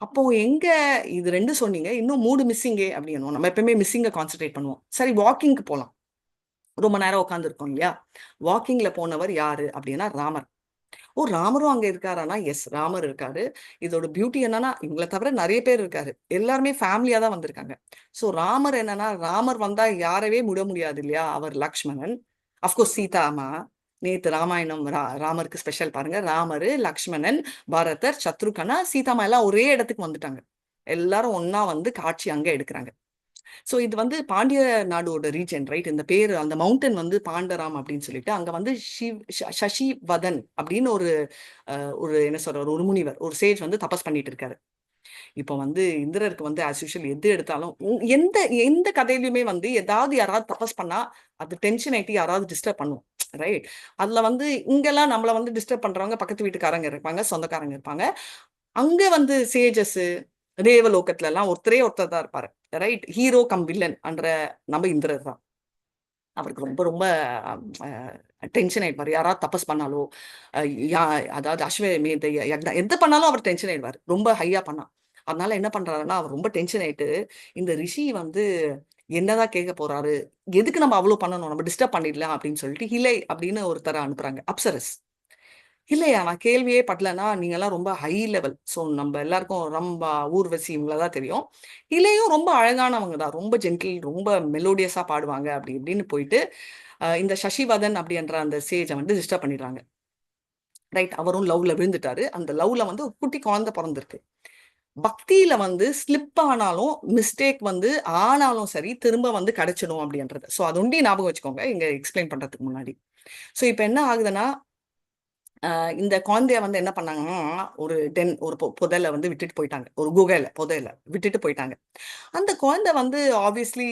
அப்போ எங்க இது 2 சொன்னீங்க, இன்னும் 3 மிஸ்ஸிங்கே அப்படின்னு. நம்ம எப்பவுமே மிஸ்ஸிங்கை கான்சென்ட்ரேட் பண்ணுவோம். சரி, வாக்கிங்க்கு போகலாம். ரொம்ப நேரம் உட்காந்துருக்கோம் இல்லையா, வாக்கிங்ல போனவர் யாரு அப்படின்னா ராமர். ஓ, ராமரும் அங்க இருக்காரானா? எஸ், ராமர் இருக்காரு. இதோட பியூட்டி என்னன்னா, இவங்களை தவிர நிறைய பேர் இருக்காரு, எல்லாருமே ஃபேமிலியா தான் வந்திருக்காங்க. ஸோ ராமர் என்னன்னா, ராமர் வந்தா யாரவே முட முடியாது இல்லையா, அவர் லக்ஷ்மணன், அஃப்கோர்ஸ் சீதாமா. நேத்து ராமாயணம் ராமருக்கு ஸ்பெஷல் பாருங்க. ராமர், லக்ஷ்மணன், பரதர், சத்ருகனா, சீதாமா எல்லாம் ஒரே இடத்துக்கு வந்துட்டாங்க. எல்லாரும் ஒன்னா வந்து காட்சி அங்க எடுக்கிறாங்க. ஸோ இது வந்து பாண்டிய நாடோட ரீஜன், ரைட். இந்த பேர் அந்த மவுண்டன் வந்து பாண்டராம் அப்படின்னு சொல்லிட்டு அங்க வந்து சசி வதன் அப்படின்னு ஒரு என்ன சொல்ற ஒரு முனிவர், ஒரு சேஜ் வந்து தபஸ் பண்ணிட்டு இருக்காரு. இப்போ வந்து இந்திரருக்கு வந்து ஆஸ் யூஷுவல் எது எடுத்தாலும் எந்த எந்த கதையிலுமே வந்து ஏதாவது யாராவது தபஸ் பண்ணா அது டென்ஷன் ஆயிட்டு யாராவது டிஸ்டர்ப் பண்ணும், ரைட். அதுல வந்து இங்கெல்லாம் நம்மள வந்து டிஸ்டர்ப் பண்றவங்க பக்கத்து வீட்டுக்காரங்க இருப்பாங்க, சொந்தக்காரங்க இருப்பாங்க. அங்க வந்து சேஜஸ் தேவலோகத்துல எல்லாம் ஒருத்தர் தான் இருப்பாரு, ரைட். ஹீரோ கம் வில்லன் என்ற நம்ம இந்திரர் தான். அவருக்கு ரொம்ப ரொம்ப டென்ஷன் ஆயிடுவார். யாராவது தபஸ் பண்ணாலோ அதாவது அஸ்வமேத யக்ஞம் எது பண்ணாலும் அவர் டென்ஷன் ஆயிடுவார், ரொம்ப ஹையா பண்ணா. அதனால என்ன பண்றாருன்னா, அவர் ரொம்ப டென்ஷன் ஆயிட்டு இந்த ரிஷி வந்து என்னதான் கேட்க போறாரு, எதுக்கு நம்ம அவ்வளவு பண்ணணும், நம்ம டிஸ்டர்ப் பண்ணிடலாம் அப்படின்னு சொல்லிட்டு ஹிலை அப்படின்னு ஒருத்தரை அனுப்புறாங்க, அப்சரஸ். இல்லையா, நான் கேள்வியே படலன்னா, நீங்கெல்லாம் ரொம்ப ஹை லெவல். ஸோ நம்ம எல்லாருக்கும் ரம்பா, ஊர்வசி இவங்களதான் தெரியும். இலையும் ரொம்ப அழகானவங்க தான், ரொம்ப ஜென்டில், ரொம்ப மெலோடியஸா பாடுவாங்க அப்படி இப்படின்னு போயிட்டு இந்த சசிவதன் அப்படின்ற அந்த சேஜை வந்து டிஸ்டர்ப் பண்ணிடுறாங்க, ரைட். அவரும் லவ்ல விழுந்துட்டாரு. அந்த லவ்ல வந்து ஒரு குட்டி குழந்தை பிறந்திருக்கு. பக்தியில வந்து ஸ்லிப் ஆனாலும் மிஸ்டேக் வந்து ஆனாலும் சரி திரும்ப வந்து கிடைச்சிடும் அப்படின்றது. ஸோ அது ஒண்டி ஞாபகம் வச்சுக்கோங்க இங்க எக்ஸ்பிளைன் பண்றதுக்கு முன்னாடி. ஸோ இப்போ என்ன ஆகுதுன்னா, இந்த குழந்தைய வந்து என்ன பண்ணாங்கன்னா, ஒரு புதையல வந்து விட்டுட்டு போயிட்டாங்க, ஒரு புதையல விட்டுட்டு போயிட்டாங்க. அந்த குழந்தை வந்து ஆப்வியஸ்லி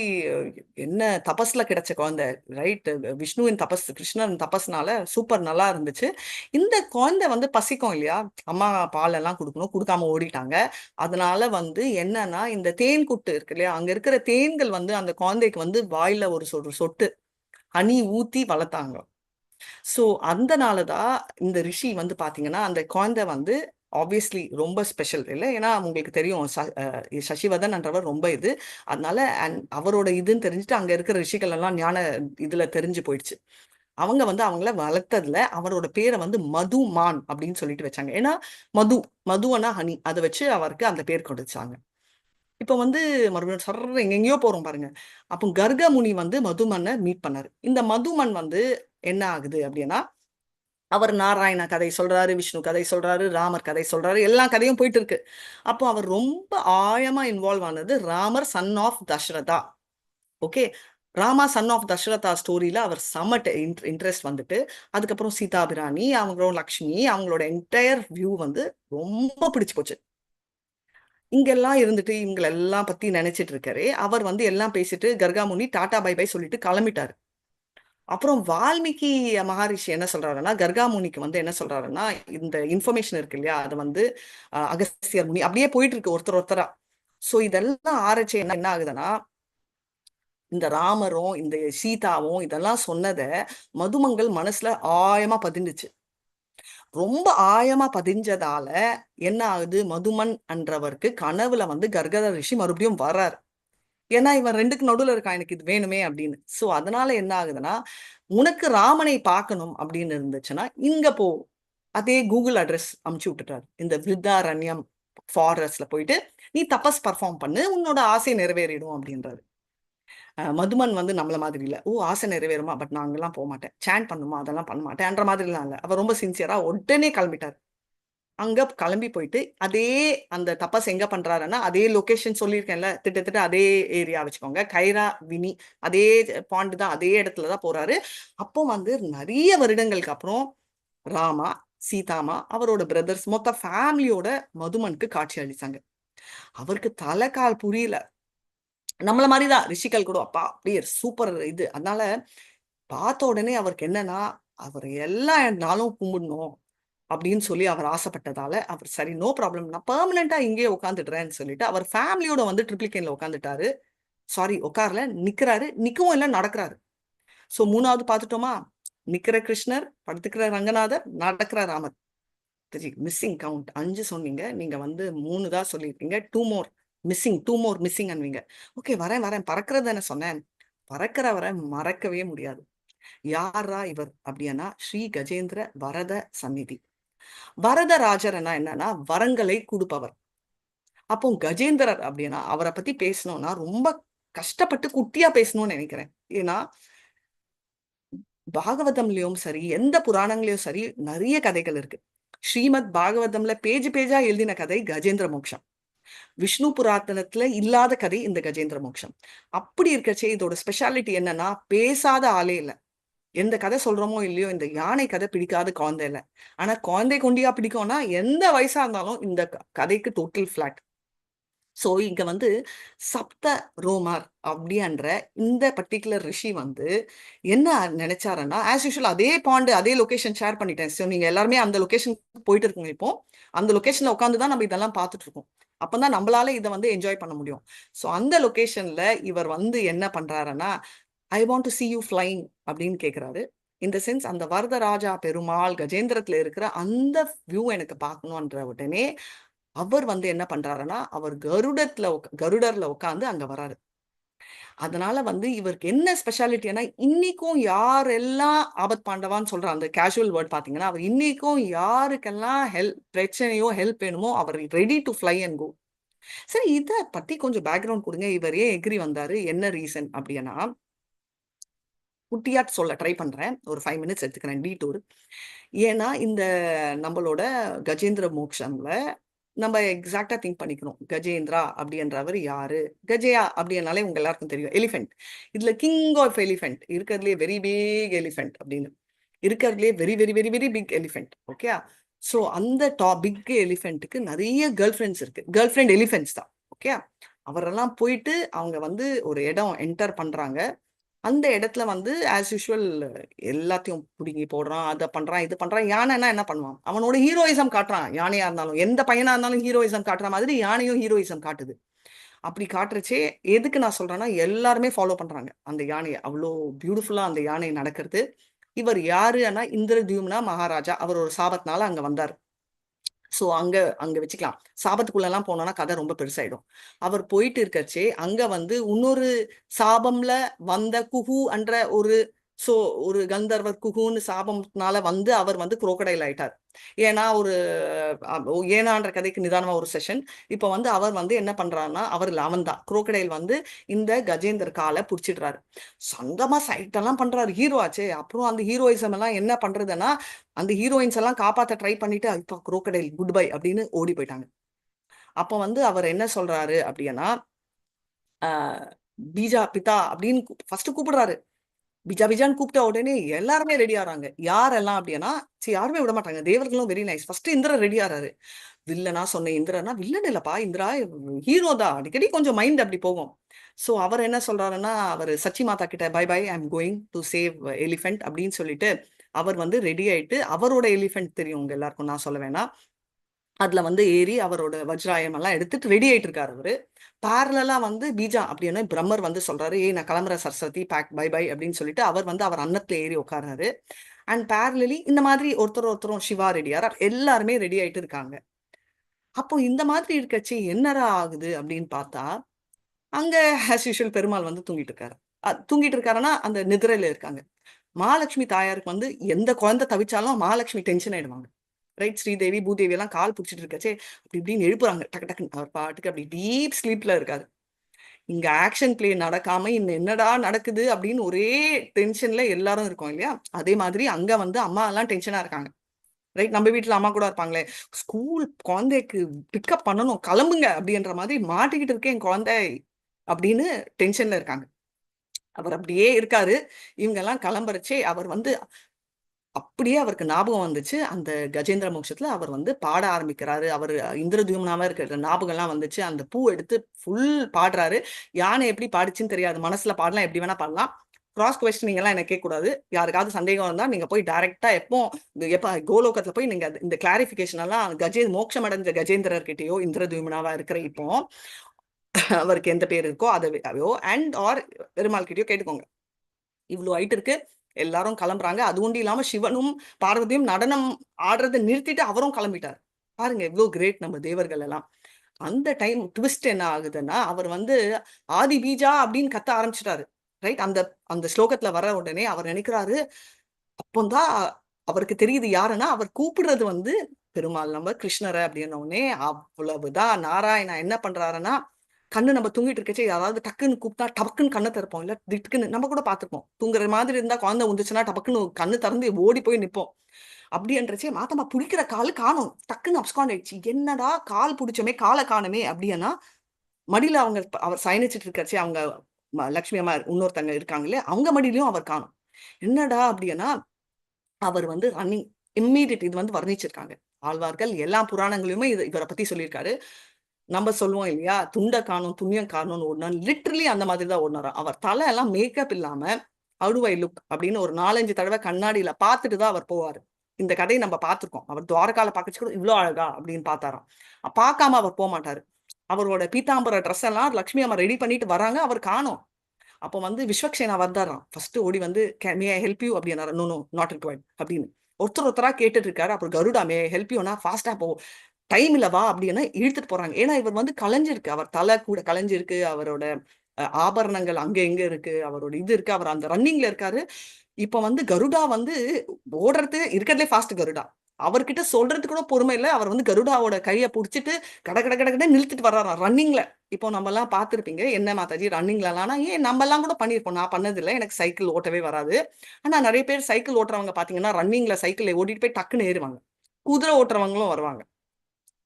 என்ன தபஸ்ல கிடைச்ச குழந்தை, ரைட். விஷ்ணுவின் தபஸ், கிருஷ்ணன் தபஸ்னால சூப்பர் நல்லா இருந்துச்சு. இந்த குழந்தை வந்து பசிக்கும் இல்லையா, அம்மா பால் எல்லாம் கொடுக்கணும், கொடுக்காம ஓடிட்டாங்க. அதனால வந்து என்னன்னா, இந்த தேன் கூட்டு இருக்கு இல்லையா, அங்க இருக்கிற தேன்கள் வந்து அந்த குழந்தைக்கு வந்து வாயில ஒரு சொட்டு ஹனி ஊத்தி வளர்த்தாங்க. ஸோ அதனாலதான் இந்த ரிஷி வந்து பாத்தீங்கன்னா, அந்த குழந்தை வந்து ஆப்வியஸ்லி ரொம்ப ஸ்பெஷல் இல்லை. ஏன்னா உங்களுக்கு தெரியும் சசிவதன்ன்றவர் ரொம்ப இது. அதனால அவரோட இதுன்னு தெரிஞ்சுட்டு அங்க இருக்கிற ரிஷிகள் எல்லாம் ஞான இதுல தெரிஞ்சு போயிடுச்சு. அவங்க வந்து அவங்கள வளர்த்ததுல அவரோட பேரை வந்து மதுமான் அப்படின்னு சொல்லிட்டு வச்சாங்க. ஏன்னா மதுவனா ஹனி, அதை வச்சு அவருக்கு அந்த பேர் கொடுத்தாங்க. இப்ப வந்து மறுபடியும் சொல்ற எங்கெங்கயோ போறோம் பாருங்க. அப்போ கர்க முனி வந்து மதுமனை மீட் பண்ணாரு. இந்த மதுமன் வந்து என்ன ஆகுது அப்படின்னா, அவர் நாராயண கதை சொல்றாரு, விஷ்ணு கதை சொல்றாரு, ராமர் கதை சொல்றாரு, எல்லா கதையும் போயிட்டு இருக்கு. அப்போ அவர் ரொம்ப ஆழமா இன்வால்வ் ஆனது Ramar, son of Dasharatha. Okay, Rama son of Dasharatha ஸ்டோரியில அவர் செம இன்ட்ரெஸ்ட் வந்துட்டு அதுக்கப்புறம் சீதாபிராணி அவங்களோட லக்ஷ்மி அவங்களோட என்டையர் வியூ வந்து ரொம்ப பிடிச்சு போச்சு. இங்கெல்லாம் இருந்துட்டு இவங்களெல்லாம் பத்தி நினைச்சிட்டு இருக்காரு. அவர் வந்து எல்லாம் பேசிட்டு கர்காமுனி டாடா பை பை சொல்லிட்டு கிளம்பிட்டாரு. அப்புறம் வால்மீகி மகரிஷி என்ன சொல்றாருன்னா, கர்காமுனிக்கு வந்து என்ன சொல்றாருன்னா, இந்த இன்ஃபர்மேஷன் இருக்கு இல்லையா, அது வந்து அகஸ்தியர் முனி அப்படியே போயிட்டு இருக்கு ஒருத்தரா. சோ இதெல்லாம் ஆராய்ச்சி என்ன ஆகுதுன்னா, இந்த ராமரும் இந்த சீதாவும் இதெல்லாம் சொன்னத மதுமங்கள் மனசுல ஆழமா பதிஞ்சுச்சு. ரொம்ப ஆழமா பதிஞ்சதால என்ன ஆகுது, மதுமன் என்றவருக்கு கனவுல வந்து கர்கத ரிஷி மறுபடியும் வர்றாரு. ஏன்னா இவன் ரெண்டுக்கு நடுவுல இருக்கான், எனக்கு இது வேணுமே அப்படின்னு. சோ அதனால என்ன ஆகுதுன்னா, உனக்கு ராமனை பார்க்கணும் அப்படின்னு இருந்துச்சுன்னா இங்க போ. அதே கூகுள் அட்ரஸ் அமுச்சு விட்டுட்டாரு. இந்த விருத்தாரண்யம் ஃபாரஸ்ட்ல போயிட்டு நீ தபஸ் பர்ஃபார்ம் பண்ணு, உன்னோட ஆசை நிறைவேறிடும் அப்படின்றாரு. மதுமன் வந்து நம்மள மாதிரி இல்ல. ஓ ஆசை நிறைவேறுமா, பட் நான் அங்கெல்லாம் போக மாட்டேன், சேன் பண்ணுமா அதெல்லாம் பண்ண மாட்டேன்ற மாதிரிலாம் இல்ல. அவர் ரொம்ப சின்சியரா உடனே கிளம்பிட்டார். அங்க கிளம்பி போயிட்டு அதே அந்த தபஸ் எங்க பண்றாருன்னா, அதே லொகேஷன் சொல்லியிருக்கேன்ல, திட்டத்தட்ட அதே ஏரியா வச்சுக்கோங்க, கைரா வினி அதே பாண்டு தான், அதே இடத்துல தான் போறாரு. அப்போ வந்து நிறைய வருடங்களுக்கு அப்புறம் ராமா சீதாமா அவரோட பிரதர்ஸ் மொத்த ஃபேமிலியோட மதுமனுக்கு காட்சி அளிச்சாங்க. அவருக்கு தலைக்கால் புரியல. நம்மள மாதிரிதான் ரிஷிகள் கூட அப்பா அப்படியே சூப்பர் இது. அதனால பார்த்த உடனே அவருக்கு என்னன்னா, அவர் எல்லா நாளும் கும்பிடணும் அப்படின்னு சொல்லி அவர் ஆசைப்பட்டதால அவர் சரி நோ ப்ராப்ளம், நான் பெர்மனண்டா இங்கேயே உட்காந்துடுறேன்னு சொல்லிட்டு அவர் ஃபேமிலியோட வந்து ட்ரிப்ளிகேன்ல உட்காந்துட்டாரு. சாரி உட்கார்ல, நிக்கிறாரு, நிக்கவும் இல்லை நடக்கிறாரு. சோ 3வது பார்த்துட்டோமா, நிக்கிற கிருஷ்ணர், படுத்துக்கிற ரங்கநாதர், நடக்கிற ராமர். மிஸ்ஸிங் கவுண்ட் 5 சொன்னீங்க, நீங்க வந்து 3 தான் சொல்லியிருக்கீங்க. 2 மோர் மிஸ்ஸிங் அன்வீங்க. ஓகே வரேன் பறக்கிறது தானே சொன்னேன். பறக்கிறவரை மறக்கவே முடியாது. யாரா இவர் அப்படின்னா, ஸ்ரீ கஜேந்திர வரத சந்நிதி. வரதராஜர்னா என்னன்னா வரங்களை கொடுப்பவர். அப்போ கஜேந்திரர் அப்படின்னா அவரை பத்தி பேசணும்னா ரொம்ப கஷ்டப்பட்டு குட்டியா பேசணும்னு நினைக்கிறேன். ஏன்னா பாகவதம்லயும் சரி எந்த புராணங்களையும் சரி நிறைய கதைகள் இருக்கு. ஸ்ரீமத் பாகவதம்ல பேஜா எழுதின கதை கஜேந்திர மோக்ஷம். விஷ்ணு புராத்தனத்துல இல்லாத கதை இந்த கஜேந்திர மோக்ஷம். அப்படி இருக்கச்சே இதோட ஸ்பெஷாலிட்டி என்னன்னா, பேசாத ஆளே இல்லை. எந்த கதை சொல்றோமோ இல்லையோ, இந்த யானை கதை பிடிக்காத குழந்தை இல்லை. ஆனா குழந்தை கொண்டியா பிடிக்கும்னா எந்த வயசா இருந்தாலும் இந்த கதைக்கு டோட்டல் பிளாட். சோ இங்க வந்து சப்த ரோமார் அப்படின்ற இந்த பர்டிகுலர் ரிஷி வந்து என்ன நினைச்சாருன்னா, ஆஸ் யூஷுவல் அதே பாண்டு அதே லொகேஷன் ஷேர் பண்ணிட்டேன். ஸோ நீங்க எல்லாருமே அந்த லொகேஷன் போயிட்டு இருக்குங்க. இப்போ அந்த லொகேஷன்ல உட்காந்து தான் நம்ம இதெல்லாம் பார்த்துட்டு இருக்கோம். அப்பதான் நம்மளால இதை வந்து என்ஜாய் பண்ண முடியும். ஸோ அந்த லொகேஷன்ல இவர் வந்து என்ன பண்றாருன்னா, I want to C you flying அப்படின்னு கேட்கிறாரு. இந்த சென்ஸ் அந்த வரதராஜா பெருமாள் கஜேந்திரத்துல இருக்கிற அந்த வியூ எனக்கு பார்க்கணுன்ற உடனே அவர் வந்து என்ன பண்றாருன்னா, அவர் கருடர்ல உட்காந்து அங்க வராரு. அதனால வந்து இவருக்கு என்ன ஸ்பெஷாலிட்டினா, இன்னைக்கும் யாரெல்லாம் ஆபத் பாண்டவான்னு சொல்ற அந்த கேஷுவல் வேர்ட் பாத்தீங்கன்னா, அவர் இன்னைக்கும் யாருக்கெல்லாம் பிரச்சனையோ ஹெல்ப் வேணுமோ அவர் ரெடி டு ஃப்ளை அண்ட் கோ. சரி இத பத்தி கொஞ்சம் பேக்ரவுண்ட் கொடுங்க. இவர் ஏன் எக்ரி வந்தாரு, என்ன ரீசன் அப்படின்னா, குட்டியா சொல்ல ட்ரை பண்றேன். ஒரு 5 மினிட்ஸ் எடுத்துக்கிறேன் டீடூர். ஏன்னா இந்த நம்மளோட கஜேந்திர மோக்ஷம்ல நம்ம எக்ஸாக்டா திங்க் பண்ணிக்கணும். கஜேந்திரா அப்படின்றவர் யாரு? கஜயா அப்படின்னாலே உங்க எல்லாருக்கும் தெரியும், எலிஃபென்ட். இதுல கிங் ஆஃப் எலிஃபென்ட், இருக்கிறதுலே வெரி பிக் எலிஃபென்ட் அப்படின்னு, இருக்கிறதுலே very very very very big elephant. Okay, so அந்த பிக் எலிஃபென்ட்டுக்கு நிறைய கேர்ள் ஃப்ரெண்ட்ஸ் இருக்கு. கேர்ள் ஃப்ரெண்ட் எலிஃபென்ட்ஸ் தான். ஓகே, அவரெல்லாம் போயிட்டு அவங்க வந்து ஒரு இடம் என்டர் பண்றாங்க. அந்த இடத்துல வந்து ஆஸ் யூஷுவல் எல்லாத்தையும் பிடுங்கி போடுறான், அதை பண்றான், இது பண்றான். யானைன்னா என்ன பண்ணுவான், அவனோட ஹீரோயிசம் காட்டுறான். யானையா இருந்தாலும் எந்த பையனா இருந்தாலும் ஹீரோயிசம் காட்டுற மாதிரி யானையும் ஹீரோயிசம் காட்டுது. அப்படி காட்டுறச்சே எதுக்கு நான் சொல்றேன்னா, எல்லாருமே ஃபாலோ பண்றாங்க அந்த யானையை. அவ்வளோ பியூட்டிஃபுல்லா அந்த யானை நடக்கிறது. இவர் யாருன்னா இந்திரதியும்னா மகாராஜா. அவர் ஒரு சாபத்தினால அங்க வந்தார். சோ அங்க வச்சுக்கலாம். சாபத்துக்குள்ள எல்லாம் போனோம்னா கதை ரொம்ப பெருசாயிடும். அவர் போயிட்டு இருக்கச்சே அங்க வந்து இன்னொரு சாபம்ல வந்த குஹு என்ற ஒரு கந்தர்வர் குஹுன்னு சாபம்னால வந்து அவர் வந்து குரோக்கடைல் ஆயிட்டார். ஏன்னா ஏனான்ற கதைக்கு நிதானமா ஒரு செஷன். இப்ப வந்து அவர் வந்து என்ன பண்றாருன்னா, அவன் தான் குரோக்கடைல் வந்து இந்த கஜேந்தர் காலை புடிச்சிடுறாரு. சொந்தமா சைட் எல்லாம் பண்றாரு, ஹீரோ ஆச்சே. அப்புறம் அந்த ஹீரோயிசம் எல்லாம் என்ன பண்றதுன்னா, அந்த ஹீரோயின்ஸ் எல்லாம் காப்பாத்த ட்ரை பண்ணிட்டு இப்ப குரோக்கடைல் குட் பை அப்படின்னு ஓடி போயிட்டாங்க. அப்ப வந்து அவர் என்ன சொல்றாரு அப்படின்னா, பீஜா பிதா அப்படின்னு ஃபர்ஸ்ட் கூப்பிடுறாரு. பிஜா பிஜான்னு கூப்பிட்ட உடனே எல்லாருமே ரெடி ஆறாங்க. யாரெல்லாம் அப்படின்னா, யாருமே விட மாட்டாங்க. தேவர்களும் very nice. First Indran ready ஆறாரு. வில்லனா சொன்ன இந்திரனா, வில்லன் இல்லப்பா இந்திரா, ஹீரோ தான். அடிக்கடி கொஞ்சம் மைண்ட் அப்படி போகும். சோ அவர் என்ன சொல்றாருன்னா, அவர் சச்சி மாதா கிட்ட bye bye, I am going to save elephant அப்படின்னு சொல்லிட்டு அவர் வந்து ரெடி ஆயிட்டு, அவரோட எலிஃபென்ட் தெரியும் உங்க எல்லாருக்கும், நான் சொல்ல வேணாம். அதுல வந்து ஏறி அவரோட வஜ்ராயம் எல்லாம் எடுத்துட்டு ரெடி ஆயிட்டு இருக்காரு அவரு. பேரலா வந்து பீஜா அப்படின்னு பிரம்மர் வந்து சொல்றாரு, ஏய் நான் கிளம்புற சரஸ்வதி, பேக் பை பை அப்படின்னு சொல்லிட்டு அவர் வந்து அவர் அன்னத்துல ஏறி உட்கார்றாரு. அண்ட் பேரலி இந்த மாதிரி ஒருத்தரும் சிவா ரெடியாரா எல்லாருமே ரெடி ஆயிட்டு இருக்காங்க. அப்போ இந்த மாதிரி இருக்கச்சு என்னடா ஆகுது அப்படின்னு பார்த்தா, அங்க ஆஸ் யூஷுவல் பெருமாள் வந்து தூங்கிட்டு இருக்காரு. தூங்கிட்டு இருக்காருன்னா அந்த நிதிரையில இருக்காங்க. மகாலட்சுமி தாயாருக்கு வந்து எந்த குழந்தை தவிச்சாலும் மகாலட்சுமி டென்ஷன் ஆயிடுவாங்க. ரைட்? ஸ்ரீதேவி பூதேவி எல்லாம் கால் பிடிச்சிட்டு இருக்கச்சே அப்படி இப்படின்னு எழுப்புறாங்க. டக்கு டக்குன்னு அவர் பாட்டுக்கு அப்படி டீப் ஸ்லீப்ல இருக்காரு. இங்க ஆக்ஷன் பிளே நடக்காம இன்னும் என்னடா நடக்குது அப்படின்னு ஒரே டென்ஷன்ல எல்லாரும் இருக்கோம் இல்லையா? அதே மாதிரி அங்க வந்து அம்மா எல்லாம் டென்ஷனா இருக்காங்க. ரைட்? நம்ம வீட்டுல அம்மா கூட இருப்பாங்களே, ஸ்கூல் குழந்தைக்கு பிக்கப் பண்ணணும் கிளம்புங்க அப்படின்ற மாதிரி மாட்டிக்கிட்டு இருக்கேன் குழந்தை அப்படின்னு டென்ஷன்ல இருக்காங்க. அவர் அப்படியே இருக்காரு. இவங்க எல்லாம் கிளம்புறச்சே அவர் வந்து அப்படியே அவருக்கு ஞாபகம் வந்துச்சு. அந்த கஜேந்திர மோட்சத்துல அவர் வந்து பாட ஆரம்பிக்கிறாரு. அவர் இந்திரத்யும்னாவா இருக்கிற ஞாபகம் எல்லாம் வந்துச்சு. அந்த பூ எடுத்து ஃபுல் பாடுறாரு. யானை எப்படி பாடுச்சுன்னு தெரியாது. மனசுல பாடலாம், எப்படி வேணா பாடலாம். கிராஸ் கொஸ்டினிங் எல்லாம் என்ன கேட்கக்கூடாது. யாருக்காவது சந்தேகம் இருந்தா நீங்க போய் டைரக்டா எப்ப கோலோகத்துல போய் நீங்க இந்த கிளாரிபிகேஷன் எல்லாம் மோட்சம் அடைஞ்ச கஜேந்திரர்கிட்டயோ இந்திரத்யும்னாவா இருக்கிற இப்போ அவருக்கு எந்த பேர் இருக்கோ அதையோ அண்ட் ஆர் பெருமாள் கிட்டயோ கேட்டுக்கோங்க. இவ்வளவு ஆயிட்டு இருக்கு, எல்லாரும் கிளம்புறாங்க. அது ஒண்டி இல்லாம சிவனும் பார்வதியும் நடனம் ஆடுறதை நிறுத்திட்டு அவரும் கிளம்பிட்டார். பாருங்க எவ்வளவு கிரேட் நம்ம தேவர்கள் எல்லாம். அந்த டைம் ட்விஸ்ட் என்ன ஆகுதுன்னா, அவர் வந்து ஆதி பீஜா அப்படின்னு கத்த ஆரம்பிச்சிட்டாரு. ரைட்? அந்த அந்த ஸ்லோகத்துல வர உடனே அவர் நினைக்கிறாரு, அப்போதான் அவருக்கு தெரியுது யாருன்னா, அவர் கூப்பிடுறது வந்து பெருமாள் நம்ம கிருஷ்ணரை அப்படின்ன உடனே அவ்வளவுதான். நாராயணா என்ன பண்றாருன்னா, கண்ணு நம்ம தூங்கிட்டு இருக்கச்சே யாராவது டக்குன்னு கூப்பிட்டா டபக்குன்னு கண்ணை திறப்போம் இல்ல, திட்டுக்குன்னு நம்ம கூட பாத்துப்போம். தூங்குற மாதிரி இருந்தா குழந்தை வந்துச்சுன்னா டபக்குன்னு கண்ணு திறந்து ஓடி போய் நிப்போம். அப்படின்றச்சே மாத்தம்மா பிடிக்கிற கால் காணும், டக்குன்னு அப்ஸ்காண்ட் ஆயிடுச்சு. என்னடா கால் பிடிச்சோமே காலை காணுமே அப்படின்னா, மடியில அவர் சயனிச்சிட்டு இருக்கச்சே அவங்க லட்சுமி அம்மா இன்னொருத்தங்க இருக்காங்களே அவங்க மடியிலயும் அவர் காணும். என்னடா அப்படின்னா அவர் வந்து ரன்னிங் இம்மீடியட் இது வந்து வர்ணிச்சிருக்காங்க. ஆழ்வார்கள் எல்லா புராணங்களையுமே இவரை பத்தி சொல்லியிருக்காரு. நம்ம சொல்லுவோம் இல்லையா, துண்ட காணும் துண்ணியம் காணும்னு ஓடினார். லிட்டரலி அந்த மாதிரி தான் ஓடினாரா. அவர் தலை எல்லாம் மேக்கப் இல்லாம ஹவ் டு ஐ லுக் அப்படின்னு ஒரு 4-5 தடவை கண்ணாடியில பார்த்துட்டு தான் அவர் போவாரு. இந்த கதையை நம்ம பார்த்திருக்கோம். அவர் துவாரகால பார்க்கச்சு கூட இவ்வளவு அழகா அப்படின்னு பார்த்தாராம். பார்க்காம அவர் போக மாட்டாரு. அவரோட பீதாம்பர ட்ரெஸ் எல்லாம் லட்சுமி அம்மா ரெடி பண்ணிட்டு வராங்க, அவர் காணோம். அப்போ வந்து விஸ்வக்சேனா வந்தாராம். ஃபர்ஸ்ட் ஓடி வந்து மே ஐ ஹெல்ப் யூ அப்படின்னாரு. நோ நோ நாட் ரிக்வயர்ட் அப்படின்னு ஒருத்தரா கேட்டுட்டு இருக்காரு. அப்புறம் கருடா மே ஐ ஹெல்ப் யூனா ஃபாஸ்டா போ, டைம் இல்ல வா அப்படின்னு இழுத்துட்டு போறாங்க. ஏன்னா இவர் வந்து கலைஞ்சிருக்கு, அவர் தலை கூட கலைஞ்சிருக்கு, அவரோட ஆபரணங்கள் அங்க எங்க இருக்கு, அவரோட இது இருக்கு, அவர் அந்த ரன்னிங்ல இருக்காரு. இப்ப வந்து கருடா வந்து ஓடுறது இருக்கிறதுலே ஃபாஸ்ட் கருடா. அவர்கிட்ட சொல்றதுக்கு கூட பொறுமை இல்லை. அவர் வந்து கருடாவோட கையை பிடிச்சிட்டு கட கட கட கட நிறுத்திட்டு வர்றாராம் ரன்னிங்ல. இப்போ நம்ம எல்லாம் பார்த்திருப்பீங்க, என்ன மாதாஜி ரன்னிங்ல எல்லாம் ஏன் நம்ம எல்லாம் கூட பண்ணிருப்போம். நான் பண்ணது இல்லை, எனக்கு சைக்கிள் ஓட்டவே வராது. ஆனா நிறைய பேர் சைக்கிள் ஓட்டுறவங்க பாத்தீங்கன்னா ரன்னிங்ல சைக்கிள் ஓட்டிட்டு போய் டக்குன்னு ஏறுவாங்க. குதிரை ஓட்டுறவங்களும் வருவாங்க,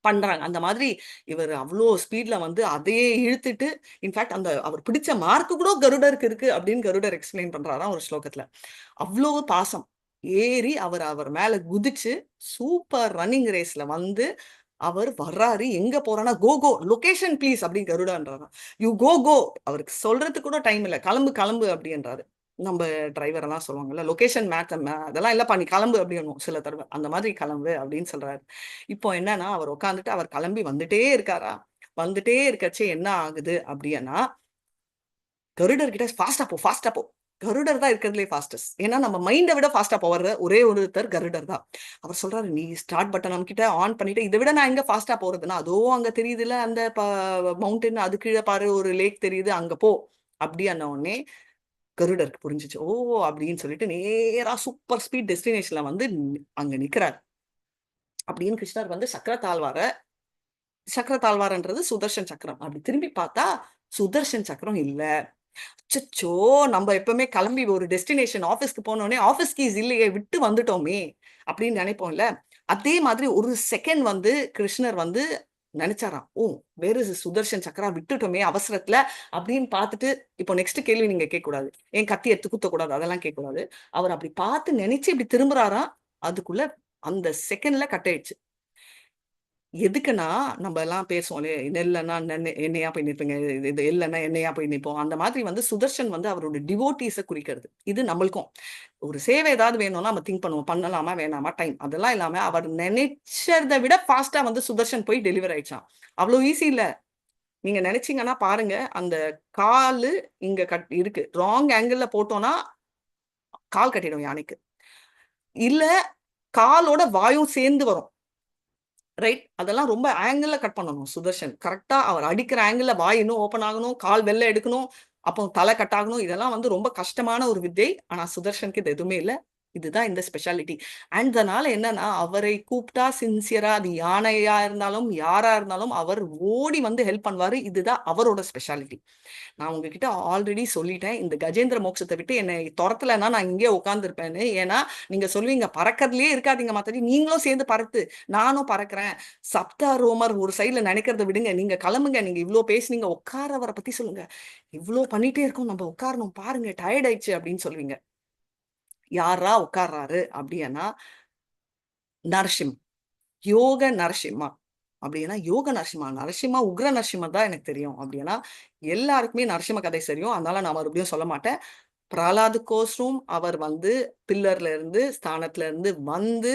பண்றாங்க. அந்த மாதிரி இவர் அவ்வளோ ஸ்பீட்ல வந்து அதையே இழுத்துட்டு, இன்ஃபேக்ட் அந்த அவர் பிடிச்ச மார்க்கு கூட கருடருக்கு இருக்கு அப்படின்னு கருடர் எக்ஸ்பிளைன் பண்றாராம் ஒரு ஸ்லோகத்துல. அவ்வளோ பாசம். ஏறி அவர் மேல குதிச்சு சூப்பர் ரன்னிங் ரேஸ்ல வந்து அவர் வர்றாரு. எங்க போறானா, கோ கோ லொகேஷன் ப்ளீஸ் அப்படின்னு கருடான்றாராம். யூ கோ கோ, அவருக்கு சொல்றதுக்கு கூட டைம் இல்லை, கிளம்பு கிளம்பு அப்படின்றாரு. நம்ம டிரைவர் எல்லாம் சொல்லுவாங்கல்ல, லொகேஷன் மேட் அதெல்லாம் இல்லப்பா நீ கிளம்பு அப்படின்னு சில தடவை, அந்த மாதிரி கிளம்பு அப்படின்னு சொல்றாரு. இப்போ என்னன்னா அவர் உட்காந்துட்டு அவர் கிளம்பி வந்துட்டே இருக்காரா. வந்துட்டே இருக்கச்சே என்ன ஆகுது அப்படின்னா, கருடர் கிட்ட ஃபாஸ்டா போ. கருடர் தான் இருக்கிறதுலே ஃபாஸ்டஸ்ட். ஏன்னா நம்ம மைண்டை விட ஃபாஸ்டா போற ஒரே ஒருத்தர் கருடர் தான். அவர் சொல்றாரு, நீ ஸ்டார்ட் பட்டன் நம்ம கிட்ட ஆன் பண்ணிட்டு, இதை விட நான் எங்க ஃபாஸ்டா போறதுன்னா, அதோ அங்க தெரியுதுல அந்த மவுண்டன், அது கீழே பாரு ஒரு லேக் தெரியுது, அங்க போ அப்படி அண்ண உடனே கருடருக்கு புரிஞ்சிச்சு. ஓ அப்படின்னு சொல்லிட்டு நேரா சூப்பர் ஸ்பீட் டெஸ்டினேஷன்ல வந்து அங்க நிக்கிறார். அப்படின்னு கிருஷ்ணர் வந்து சக்கரத்தாழ்வார்ன்றது சுதர்ஷன் சக்கரம். அப்படி திரும்பி பார்த்தா சுதர்ஷன் சக்கரம் இல்ல. அச்சச்சோ, நம்ம எப்பவுமே கிளம்பி ஒரு டெஸ்டினேஷன் ஆஃபீஸ்க்கு போனோடனே ஆஃபீஸ் கீஸ் இல்லையே, விட்டு வந்துட்டோமே அப்படின்னு நினைப்போம்ல. அதே மாதிரி ஒரு செகண்ட் வந்து கிருஷ்ணர் வந்து நினைச்சாராம். ஓ, வேறு சுதர்ஷன் சக்கரா விட்டுட்டோமே அவசரத்துல அப்படின்னு பார்த்துட்டு, இப்போ நெக்ஸ்ட் கேள்வி நீங்க கேட்க கூடாது, ஏன் கத்தி எடுத்து குத்தக்கூடாது, அதெல்லாம் கேட்க கூடாது. அவர் அப்படி பார்த்து நினைச்சு இப்படி திரும்புறாராம். அதுக்குள்ள அந்த செகண்ட்ல கட் ஆயிடுச்சு. எதுக்குன்னா, நம்ம எல்லாம் பேசுவோம் இல்லையா, நெல்லன்னா எண்ணெயா போய் நிற்பீங்க, இது இல்லைன்னா எண்ணெயா போய் நிற்போம். அந்த மாதிரி வந்து சுதர்ஷன் வந்து அவரோட டிவோட்டீஸை குறிக்கிறது. இது நம்மளுக்கும் ஒரு சேவை ஏதாவது வேணும்னா நம்ம திங்க் பண்ணுவோம், பண்ணலாமா வேணாமா, டைம் அதெல்லாம் இல்லாம அவர் நினைச்சதை விட ஃபாஸ்டா வந்து சுதர்ஷன் போய் டெலிவர் ஆயிடுச்சான். அவ்வளவு ஈஸி இல்ல. நீங்க நினைச்சீங்கன்னா பாருங்க, அந்த காலு இங்க இருக்கு, ராங் ஆங்கிள் போட்டோம்னா கால் கட்டிடும் யானைக்கு, இல்ல காலோட வாயும் சேர்ந்து வரும், ரைட்? அதெல்லாம் ரொம்ப ஆங்கிள் கட் பண்ணணும் சுதர்ஷன். கரெக்டா அவர் அடிக்கிற ஆங்கிள் வாய் இன்னும் ஓப்பன் ஆகணும், கால் வெளில எடுக்கணும், அப்போ தலை கட் ஆகணும். இதெல்லாம் வந்து ரொம்ப கஷ்டமான ஒரு வித்தை. ஆனா சுதர்ஷனுக்கு இது எதுவுமே இல்லை. இதுதான் இந்த ஸ்பெஷாலிட்டி. அண்ட் அதனால என்னன்னா, அவரை கூப்பிட்டா சின்சியரா, அது யானையா இருந்தாலும் யாரா இருந்தாலும் அவர் ஓடி வந்து ஹெல்ப் பண்ணுவாரு. இதுதான் அவரோட ஸ்பெஷாலிட்டி. நான் உங்ககிட்ட ஆல்ரெடி சொல்லிட்டேன், இந்த கஜேந்திர மோட்சத்தை விட்டு என்னை துரத்தலைன்னா நான் இங்கே உட்காந்துருப்பேன்னு. ஏன்னா நீங்க சொல்லுவீங்க பறக்கிறதுலயே இருக்காதீங்க மாத்தாடி, நீங்களும் சேர்ந்து பறத்து, நானும் பறக்கிறேன். சப்தா ரோமர் ஒரு சைட்ல நினைக்கிறத விடுங்க, நீங்க கிளம்புங்க, நீங்க இவ்வளோ பேசுனீங்க, உட்காரவரை பத்தி சொல்லுங்க, இவ்வளோ பண்ணிட்டே இருக்கோம், நம்ம உட்காரணும், பாருங்க டயர்ட் ஆயிடுச்சு அப்படின்னு சொல்லுவீங்க. யாரா உட்கார்றாரு அப்படின்னா நரசிம், யோக நரசிம்மா. அப்படின்னா யோக நரசிம்மா, நரசிம்மா உக்ர நரசிம்மா தான் எனக்கு தெரியும். அப்படின்னா எல்லாருக்குமே நரசிம்ம கதை தெரியும், அதனால நான் மறுபடியும் சொல்ல மாட்டேன். பிரகலாதுக்கோசரம் அவர் வந்து பில்லர்ல இருந்து ஸ்தானத்துல இருந்து வந்து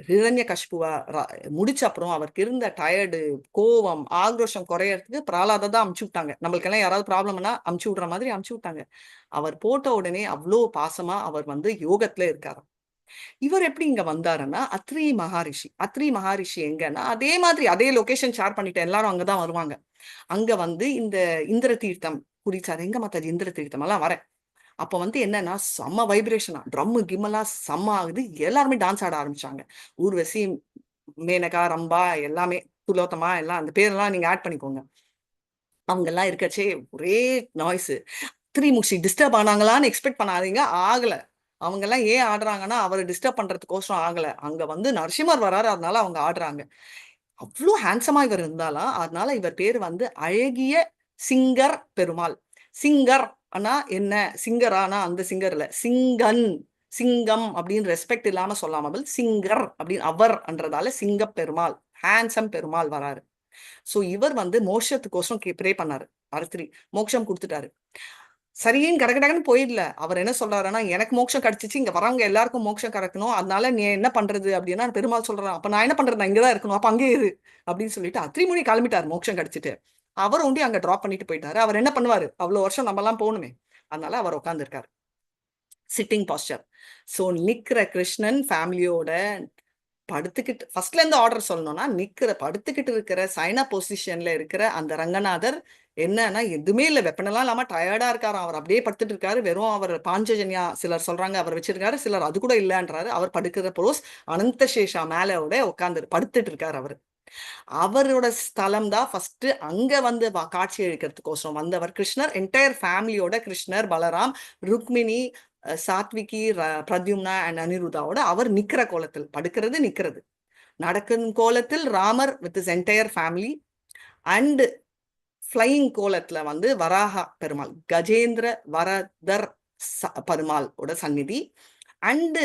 ஹிரண்ய கஷ்புவா முடிச்ச அப்புறம் அவருக்கு இருந்த டயர்டு, கோவம், ஆக்ரோஷம் குறையறதுக்கு பிரகலாத தான் அமுச்சு விட்டாங்க. நம்மளுக்கெல்லாம் யாராவது ப்ராப்ளம்னா அமுச்சு விடுற மாதிரி அமுச்சு விட்டாங்க. அவர் போட்ட உடனே அவ்வளோ பாசமா அவர் வந்து யோகத்துல இருக்காரு. இவர் எப்படி இங்க வந்தாருன்னா, அத்ரி மகாரிஷி. அத்ரி மகாரிஷி எங்கன்னா அதே மாதிரி அதே லொகேஷன் ஷேர் பண்ணிட்டேன், எல்லாரும் அங்கதான் வருவாங்க. அங்க வந்து இந்த இந்திர தீர்த்தம் குடிச்சாரு. எங்க மாத்தாஜி இந்திர தீர்த்தம் எல்லாம் வரேன். அப்ப வந்து என்னன்னா செம்ம வைப்ரேஷனா, ட்ரம்மு கிம்மெல்லாம் செம்ம ஆகுது. எல்லாருமே டான்ஸ் ஆட ஆரம்பிச்சாங்க. ஊர்வசி, மேனகா, ரம்பா, எல்லாமே துலோத்தமா, எல்லாம் அந்த பேரெல்லாம் நீங்க ஆட் பண்ணிக்கோங்க. அவங்க எல்லாம் இருக்கச்சே ஒரே நாய்ஸ். திரிமுஷி டிஸ்டர்ப் ஆனாங்களான்னு எக்ஸ்பெக்ட் பண்ணாதீங்க, ஆகல. அவங்க எல்லாம் ஏன் ஆடுறாங்கன்னா அவரை டிஸ்டர்ப் பண்றதுக்கோசரம் ஆகல. அங்க வந்து நரசிம்மர் வராரு, அதனால அவங்க ஆடுறாங்க. அவ்வளோ ஹேண்ட்ஸமா இவர் இருந்தாலும், அதனால இவர் பேர் வந்து அழகிய சிங்கர் பெருமாள். சிங்கர் ஆனா என்ன, சிங்கரானா அந்த சிங்கர் இல்ல, சிங்கன், சிங்கம் அப்படின்னு ரெஸ்பெக்ட் இல்லாம சொல்லாமல் சிங்கர் அப்படின்னு அவர்ன்றதால சிங்க பெருமாள், ஹேண்ட்ஸம் பெருமாள் வராரு. சோ இவர் வந்து மோட்சத்துக்கோசரம் ப்ரே பண்ணாரு. அர்த்ரி மோட்சம் கொடுத்துட்டாரு. சரின்னு கடகடகன்னு போயிடல. அவர் என்ன சொல்றாருன்னா, எனக்கு மோட்சம் கிடைச்சிச்சு, இங்க வரவங்க எல்லாருக்கும் மோட்சம் கிடைக்கணும், அதனால நீ என்ன பண்றது அப்படின்னா பெருமாள் சொல்றான். அப்ப நான் என்ன பண்றது, நான் இங்கதான் இருக்கணும், அப்ப அங்கே இரு அப்படின்னு சொல்லிட்டு அத்ரிமுனி கிளம்பிட்டாரு மோட்சம் கிடைச்சிட்டு. அவர் ஒண்டி அங்க டிராப் பண்ணிட்டு போயிட்டாரு. அவர் என்ன பண்ணுவாரு, அவ்வளவு வருஷம் நம்ம எல்லாம் போகணுமே, அதனால அவர் உட்கார்ந்து இருக்காரு சிட்டிங் பாஸ்டர். சோ நிக்கிற கிருஷ்ணன் ஃபேமிலியோட படுத்துக்கிட்டு, ஃபர்ஸ்ட்ல இருந்து ஆர்டர் சொல்லணும்னா, படுத்துக்கிட்டு இருக்கிற சைனா பொசிஷன்ல இருக்கிற அந்த ரங்கநாதர் என்னன்னா எதுவுமே இல்ல, வெப்பனெல்லாம் இல்லாம டயர்டா இருக்காரு. அவர் அப்படியே படுத்துட்டு இருக்காரு. வெறும் அவர் பாஞ்சஜன்யா சிலர் சொல்றாங்க அவர் வச்சிருக்காரு, சிலர் அது கூட இல்லன்றாரு. அவர் படுக்கிற போஸ் அனந்த சேஷா மேலோட உட்கார்ந்து படுத்துட்டு இருக்காரு. அவரோட ஸ்தலம் தான் ஃபர்ஸ்ட் அங்க வந்து காட்சி அளிக்கிறதுக்கோசரம் வந்தவர் கிருஷ்ணர். என்டையர் ஃபேமிலியோட கிருஷ்ணர், பலராம், ருக்மிணி, சாத்விகி, பிரத்யும்னா அண்ட் அனிருதாவோட அவர் நிக்கிற கோலத்தில், படுக்கிறது நிக்கிறது, நடக்கும் கோலத்தில் Ramar with is entire family, and flying கோலத்துல வந்து வராக பெருமாள், கஜேந்திர வரதர் பெருமாளோட சந்நிதி, அண்ட்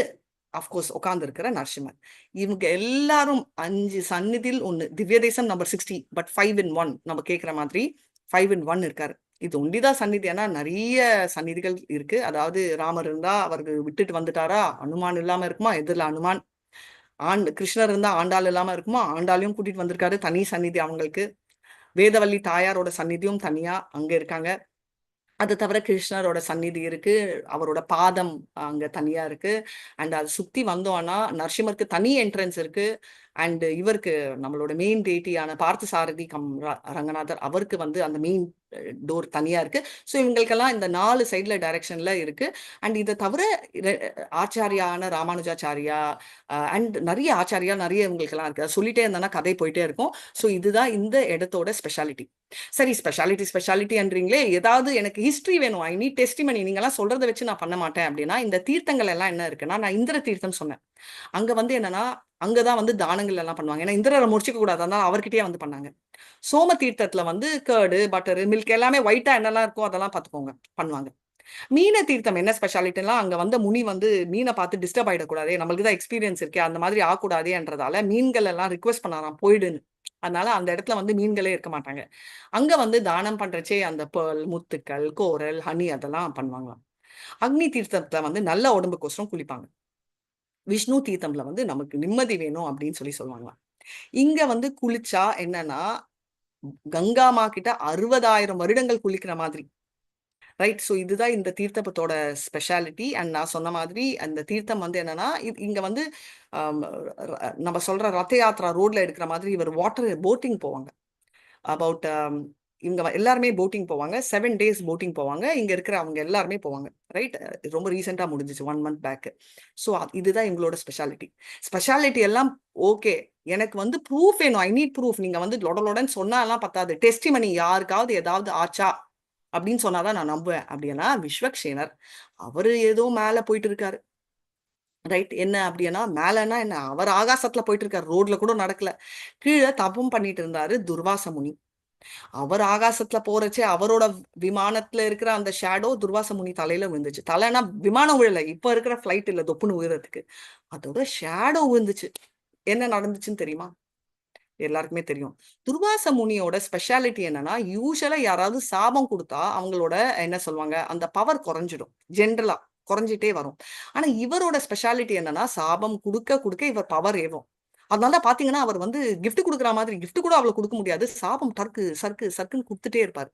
அஃப்கோர்ஸ் உட்கார்ந்து இருக்கிற நரசிம்மர். இவங்க எல்லாரும் 5 சந்நிதியில் ஒண்ணு. திவ்ய தேசம் நம்பர் 60, பட் 5 in 1 நம்ம கேட்கிற மாதிரி 5 in 1 இருக்காரு. இது ஒண்டிதான் சந்நிதி, ஏன்னா நிறைய சந்நிதிகள் இருக்கு. அதாவது ராமர் இருந்தா அவருக்கு விட்டுட்டு வந்துட்டாரா, அனுமான் இல்லாம இருக்குமா, எதிரில் அனுமான், கிருஷ்ணர் இருந்தா ஆண்டாள் இல்லாம இருக்குமா, ஆண்டாளையும் கூட்டிட்டு வந்திருக்காரு, தனி சந்நிதி அவங்களுக்கு. வேதவல்லி தாயாரோட சந்நிதியும் தனியா அங்க இருக்காங்க. அது தவிர கிருஷ்ணரோட சந்நிதி இருக்கு, அவரோட பாதம் அங்க தனியா இருக்கு. அண்ட் அது சுத்தி வந்தோம்னா நரசிம்மருக்கு தனி என்ட்ரன்ஸ் இருக்கு. அண்ட் இவருக்கு நம்மளோட மெயின் டேட்டியான பார்த்த சாரதி ரங்கநாதர், அவருக்கு வந்து அந்த மெயின் டோர் தனியா இருக்கு. ஸோ இவங்களுக்கெல்லாம் இந்த 4 சைட்ல டைரக்ஷன்ல இருக்கு. அண்ட் இதை தவிர ஆச்சாரியான ராமானுஜாச்சாரியா அண்ட் நிறைய ஆச்சாரியா நிறைய இவங்களுக்கெல்லாம் இருக்கு. சொல்லிட்டே இருந்தோம்னா கதை போயிட்டே இருக்கும். ஸோ இதுதான் இந்த இடத்தோட ஸ்பெஷாலிட்டி. சரி, ஸ்பெஷாலிட்டின்றீங்களே, ஏதாவது எனக்கு ஹிஸ்டரி வேணும், ஐ நீட் டெஸ்டிமனி, நீங்க எல்லாம் சொல்றதை வச்சு நான் பண்ண மாட்டேன் அப்படின்னா, இந்த தீர்த்தங்கள் எல்லாம் என்ன இருக்குன்னா, நான் இந்திர தீர்த்தம் சொன்னேன். அங்க வந்து என்னன்னா, அங்கதான் வந்து தானங்கள் எல்லாம் பண்ணுவாங்க. ஏன்னா இந்திரரை முடிச்சுக்க கூடாது, அதனால அவர்கிட்டயே வந்து பண்ணாங்க. சோம தீர்த்தத்துல வந்து கர்டு, பட்டரு, மில்க் எல்லாமே ஒயிட்டா என்னெல்லாம் இருக்கோ அதெல்லாம் பார்த்துக்கோங்க பண்ணுவாங்க. மீன தீர்த்தம் என்ன ஸ்பெஷாலிட்டிலாம், அங்க வந்த முனி வந்து மீனை பார்த்து டிஸ்டர்ப் ஆயிடக்கூடாதே, நம்மளுக்கு தான் எக்ஸ்பீரியன்ஸ் இருக்கே, அந்த மாதிரி ஆகக்கூடாதேன்றதால மீன்கள் எல்லாம் ரிக்வெஸ்ட் பண்ணாராம் போயிடுன்னு. அதனால அந்த இடத்துல வந்து மீன்களே இருக்க மாட்டாங்க. அங்க வந்து தானம் பண்றச்சே அந்த பேர்ல், முத்துக்கள், கோரல், ஹனி அதெல்லாம் பண்ணுவாங்களாம். அக்னி தீர்த்தத்துல வந்து நல்ல உடம்புக்கோசரம் குளிப்பாங்க. விஷ்ணு தீர்த்தம்ல வந்து நமக்கு நிம்மதி வேணும் அப்படின்னு சொல்லுவாங்களாம். இங்க வந்து குளிச்சா என்னன்னா, கங்காமா கிட்ட 60,000 வருடங்கள் குளிக்கிற மாதிரி. ரைட். ஸோ இதுதான் இந்த தீர்த்தத்தோட ஸ்பெஷாலிட்டி. அண்ட் நான் சொன்ன மாதிரி அந்த தீர்த்தம் வந்து என்னன்னா, இங்க வந்து நம்ம சொல்ற ரத யாத்ரா ரோட்ல எடுக்கிற மாதிரி இவர் வாட்டர் போட்டிங் போவாங்க. அபவுட் இவங்க எல்லாருமே போட்டிங் போவாங்க. 7 டேஸ் போட்டிங் போவாங்க. இங்க இருக்கிற அவங்க எல்லாருமே போவாங்க. ரைட். ரொம்ப ரீசெண்டா முடிஞ்சிச்சு 1 மந்த் பேக். ஸோ இதுதான் எங்களோட ஸ்பெஷாலிட்டி. ஸ்பெஷாலிட்டி எல்லாம் ஓகே. எனக்கு வந்து ப்ரூஃப் வேணும். I need proof. நீங்க வந்து லொடலொடன்னு சொன்னா எல்லாம் பத்தாது. டெஸ்டிமனி யாருக்காவது ஏதாவது ஆச்சா அப்படின்னு சொன்னாதான் நான் நம்புவேன். அப்படின்னா விஸ்வக்சேனர் அவரு ஏதோ மேல போயிட்டு இருக்காரு. ரைட். என்ன அப்படின்னா மேலன்னா என்ன, அவர் ஆகாசத்துல போயிட்டு இருக்காரு, ரோட்ல கூட நடக்கல. கீழே தபம் பண்ணிட்டு இருந்தாரு துர்வாச முனி. அவர் ஆகாசத்துல போறச்சே அவரோட விமானத்துல இருக்கிற அந்த ஷேடோ துர்வாச முனி தலையில விழுந்துச்சு. தலைனா விமானம் விழல, இப்ப இருக்கிற ஃபிளைட் இல்ல தொப்புன்னு விழுறதுக்கு, அதோட ஷேடோ விழுந்துச்சு. என்ன நடந்துச்சுன்னு தெரியுமா? எல்லாருக்குமே தெரியும். துர்வாச முனியோட ஸ்பெஷாலிட்டி என்னன்னா, யூசுவலா யாராவது சாபம் கொடுத்தா அவங்களோட என்ன சொல்லுவாங்க, அந்த பவர் குறைஞ்சிடும். ஜென்ரலா குறைஞ்சிட்டே வரும். ஆனா இவரோட ஸ்பெஷாலிட்டி என்னன்னா, சாபம் கொடுக்க கொடுக்க இவர் பவர் ஏறும். அதனால பாத்தீங்கன்னா அவர் வந்து கிஃப்ட் கொடுக்குற மாதிரி, கிஃப்ட் கூட அவ்வளவு கொடுக்க முடியாது, சாபம் டர்க்கு சர்க்கு சர்க்குன்னு கொடுத்துட்டே இருப்பாரு.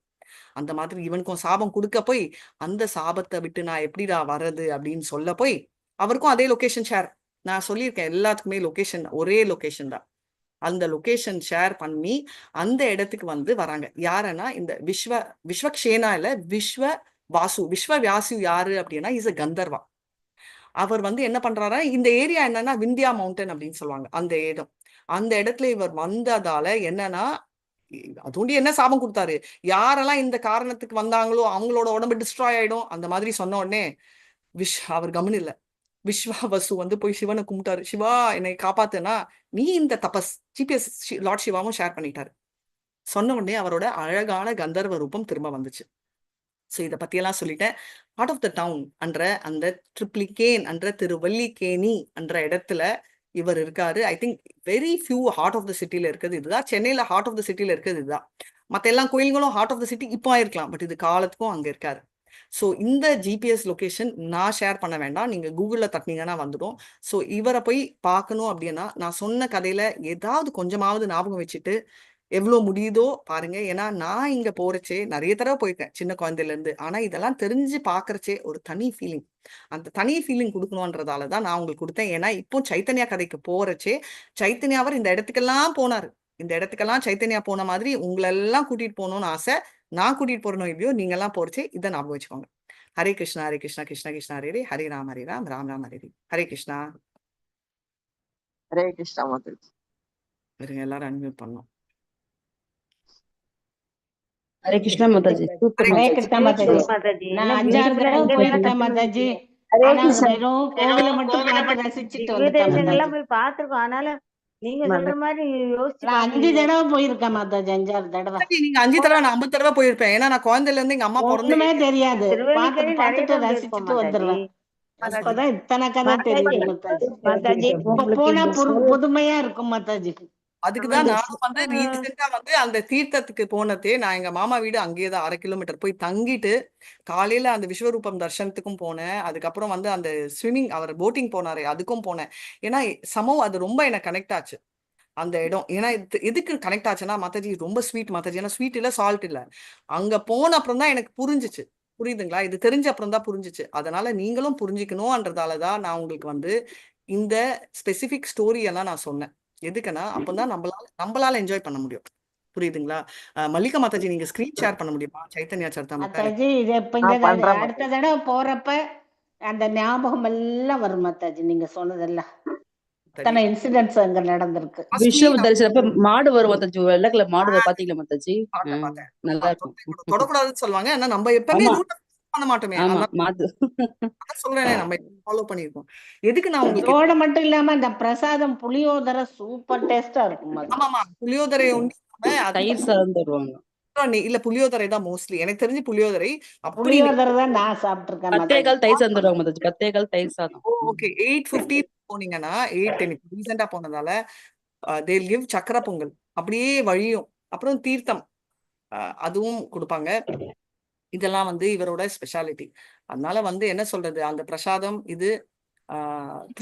அந்த மாதிரி இவனுக்கும் சாபம் கொடுக்க போய், அந்த சாபத்தை விட்டு நான் எப்படிடா வர்றது அப்படின்னு சொல்ல போய், அவருக்கும் அதே லொகேஷன் ஷேர். நான் சொல்லியிருக்கேன் எல்லாத்துக்குமே லொகேஷன் ஒரே லொகேஷன் தான். அந்த லொகேஷன் ஷேர் பண்ணி அந்த இடத்துக்கு வந்து வராங்க. யாருன்னா இந்த விஸ்வக்சேனா இல்ல, விஸ்வ வியாசு யாரு அப்படின்னா இஸ் அ கந்தர்வா. அவர் வந்து என்ன பண்றாரா, இந்த ஏரியா என்னன்னா விந்தியா மவுண்டன் அப்படின்னு சொல்லுவாங்க அந்த இடம். அந்த இடத்துல இவர் வந்ததால என்னன்னா, அதுண்டி என்ன சாபம் கொடுத்தாரு, யாரெல்லாம் இந்த காரணத்துக்கு வந்தாங்களோ அவங்களோட உடம்பு டிஸ்ட்ராய் ஆயிடும் அந்த மாதிரி சொன்ன உடனே அவர் கவனம் இல்ல. விஸ்வாவசு வந்து போய் சிவனை கும்பிட்டாரு. சிவா என்னை காப்பாத்துனா நீ இந்த தபஸ். ஜிபிஎஸ் லார்ட் சிவாவும் ஷேர் பண்ணிட்டாரு. சொன்ன உடனே அவரோட அழகான கந்தர்வ ரூபம் திரும்ப வந்துச்சு. ஸோ இதை பத்தியெல்லாம் சொல்லிட்டேன். ஹார்ட் ஆஃப் த டவுன் என்ற அந்த ட்ரிப்ளிகேன் என்ற திருவல்லிக்கேணி என்ற இடத்துல இவர் இருக்காரு. I think very few heart of the சிட்டில இருக்கிறது இதுதான். சென்னையில ஹார்ட் ஆஃப் த சிட்டில இருக்கிறது இதுதான். மற்ற எல்லா கோயில்களும் ஹார்ட் ஆஃப் த சிட்டி இப்போ ஆயிருக்கலாம், பட் இது காலத்துக்கும் அங்க இருக்காரு. ஸோ இந்த ஜிபிஎஸ் லொகேஷன் நான் ஷேர் பண்ண வேண்டாம், நீங்க கூகுள்ல தட்டினீங்கன்னா வந்துடும். ஸோ இவரை போய் பார்க்கணும் அப்படின்னா நான் சொன்ன கதையில ஏதாவது கொஞ்சமாவது ஞாபகம் வச்சுட்டு எவ்வளோ முடியுதோ பாருங்க. ஏன்னா நான் இங்க போறச்சே நிறைய தடவை போயிருக்கேன் சின்ன குழந்தையில இருந்து. ஆனா இதெல்லாம் தெரிஞ்சு பாக்குறச்சே ஒரு தனி ஃபீலிங். அந்த தனி ஃபீலிங் கொடுக்கணுன்றதால தான் நான் உங்களுக்கு கொடுத்தேன். ஏன்னா இப்போ சைத்தன்யா கதைக்கு போறச்சே சைத்தன்யாவர் இந்த இடத்துக்கெல்லாம் போனாரு. இந்த இடத்துக்கெல்லாம் சைத்தன்யா போன மாதிரி உங்களெல்லாம் கூட்டிட்டு போகணும்னு ஆசை. நான் கூட்டிட்டு போறணும் இல்லையோ, நீங்க எல்லாம் போறச்சே இதை ஞாபகம் வச்சுக்கோங்க. ஹரே கிருஷ்ணா ஹரே கிருஷ்ணா கிருஷ்ண கிருஷ்ணா ஹரே ஹரே, ஹரே ராம் ராம் ராம் ஹரே ஹரே. ஹரே கிருஷ்ணா. ஹரே கிருஷ்ணா மாதாஜி. இருங்க எல்லாரும் அன்மியூட் பண்ணோம். ஹரே கிருஷ்ணா மாதாஜி. சூப்பர் ஹரே மாதாஜி. கிருஷ்ணா மாதாஜி. நான் 5-6 தடவை போயிருக்கேன் மாதாஜி. ஹரே ஆனா கிருஷ்ணா. வெறும் கோவில மட்டும் பார்த்து ரசிச்சுட்டு திவ்ய வந்துட்டேன் தேசங்கள்லாம் மாதாஜி. போய் பார்த்திருக்கோம். ஆனாலும் நீங்க சொல்ற மாதிரி யோசிச்சு நான் 5 பார்க்கலையே. தடவை போயிருக்கேன் மாதாஜி. 5-6 தடவை. நீங்க 5 தடவை, நான் 50 தடவை போயிருப்பேன். ஏன்னா நான் குழந்தையில இருந்து எங்க அம்மா பிறந்த ஒண்ணுமே தெரியாது. திருவல்லிக்கேணி நிறைய பார்த்துட்டு தடவை போயிருக்கோம் ரசிச்சுட்டு மாதாஜி. வந்துடுவேன். மாதாஜி இப்பதான் இத்தனை கதை தெரியுது மாதாஜி. மாதாஜி இப்ப போனா புதுமையா இருக்கும் மாதாஜி. அதுக்குதான் நானும் வந்து ரீசெண்டா வந்து அந்த தீர்த்தத்துக்கு போனதே. நான் எங்க மாமா வீடு அங்கேயேதான் 1/2 கிலோமீட்டர் போய் தங்கிட்டு காலையில அந்த விஸ்வரூபம் தர்ஷனத்துக்கும் போனேன். அதுக்கப்புறம் வந்து அந்த ஸ்விம்மிங் அவர் போட்டிங் போனாரு அதுக்கும் போனேன். ஏன்னா அது ரொம்ப எனக்கு கனெக்ட் ஆச்சு அந்த இடம். ஏன்னா எதுக்கு கனெக்ட் ஆச்சுன்னா மாதாஜி ரொம்ப ஸ்வீட் மாதாஜி. ஏன்னா ஸ்வீட் இல்ல சால்ட் இல்ல. அங்க போன அப்புறம் தான் எனக்கு புரிஞ்சிச்சு. புரியுதுங்களா? இது தெரிஞ்ச அப்புறம் தான் புரிஞ்சிச்சு. அதனால நீங்களும் புரிஞ்சுக்கணும்ன்றதாலதான் நான் உங்களுக்கு வந்து இந்த ஸ்பெசிபிக் ஸ்டோரி எல்லாம் நான் சொன்னேன். எதுக்குன்னா அப்பதான் நம்மளால என்ஜாய் பண்ண முடியும். புரியுதுங்களா? மல்லிகா மாதாஜி நீங்க ஸ்கிரீன் ஷேர் பண்ண முடியுமா சைத்தன்யா சரிதாமிர்தம்? மாதாஜி இது இப்ப இந்த அடுத்த தடவை போறப்ப அந்த ஞாபகம் எல்லாம் வரும் மாதாஜி. நீங்க சொன்னதெல்லாம் இத்தனை இன்சிடென்ட்ஸ் அங்க நடந்திருக்கு. விஸ்வ தரிசனப்ப மாடு வரும் மாதாஜி. வெள்ளை கலர் மாடு வரும் பாத்தீங்களா மாதாஜி? பார்த்தேன். நல்லா இருக்கும். தொடக்கூடாதுன்னு சொல்லுவாங்க. ஆனா நம்ம எப்பவுமே ஆமா. ரூட் பண்ண மாட்டோமே. ஆமா அதனால மாத்து. அதான் சொல்றேனே, நம்ம ஃபாலோ பண்ணியிருக்கோம். எதுக்கு நான் உங்களுக்கு இதோட மட்டும் இல்லாம இந்த பிரசாதம் புளியோதரை சூப்பர் டேஸ்டா இருக்கும் அது. ஆமாமா புளியோதரையை உண்டு அது தயிர் சாதம் தருவாங்க. இல்ல புளியோதரை தான் மோஸ்ட்லி. எனக்கு தெரிஞ்சு புளியோதரை அப்படி புளியோதரை தான் நான் சாப்பிட்டிருக்கேன் மாதாஜி. 10 தயிர் சாதம் தருவாங்க மாதாஜி. 10 தயிர் சாதம். ஓகே 8:50 போனீங்கன்னா 8:10 ரீசெண்டா போனதால தேல் கிவ் சக்கரை பொங்கல் அப்படியே வழியும். அப்புறம் தீர்த்தம் அதுவும் கொடுப்பாங்க. இதெல்லாம் வந்து இவரோட ஸ்பெஷாலிட்டி. அதனால வந்து என்ன சொல்றது, அந்த பிரசாதம் இது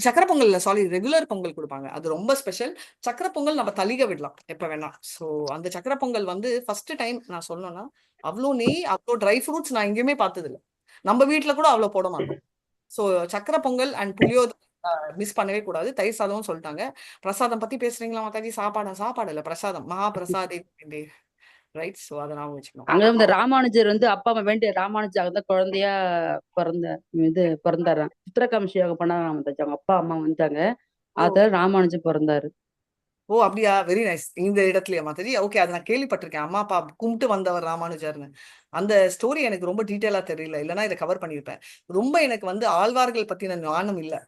சக்கரை பொங்கல் சாரி ரெகுலர் பொங்கல் கொடுப்பாங்க. அது ரொம்ப ஸ்பெஷல். சக்கரை பொங்கல் நம்ம தளிக விடலாம் எப்ப வேணா. ஸோ அந்த சக்கரை பொங்கல் வந்து ஃபர்ஸ்ட் டைம் நான் சொல்லணும்னா அவ்வளோ நெய் அவ்வளோ ட்ரை ஃப்ரூட்ஸ் நான் எங்கேயுமே பார்த்தது இல்லை. நம்ம வீட்டில் கூட அவ்வளோ போட மாட்டோம். ஸோ சக்கரை பொங்கல் அண்ட் புளியோதரை மிஸ் பண்ணவே கூடாது. தயிர் சாதமும் சொல்லிட்டாங்க. பிரசாதம் பத்தி பேசுறீங்களா மாதாஜி? சாப்பாடு இல்ல பிரசாதம் மகா பிரசாதி ரைட். ஸோ அதை நாம வச்சுக்கணும். அங்க இந்த ராமானுஜர் வந்து அப்பா அம்மா வேண்டிய ராமானுஜர் அங்க குழந்தையா பிறந்தாராம். சித்திரகாமிஷியாக பண்ணாராம் மாதாஜி. அவங்க அப்பா அம்மா வந்தாங்க. அத ராமானுஜர் பிறந்தாரு. ஓ அப்படியா, வெரி நைஸ். இந்த இடத்துலயா மாதாஜி? ஓகே, அதை நான் கேள்விப்பட்டிருக்கேன். அம்மா அப்பா கும்பிட்டு வந்தவர் ராமானுஜர்னு. அந்த ஸ்டோரி எனக்கு ரொம்ப டீட்டெயிலா தெரியல, இல்லைன்னா இதை கவர் பண்ணியிருப்பேன். ரொம்ப எனக்கு வந்து ஆழ்வார்கள் பத்தின ஞானம் இல்லை,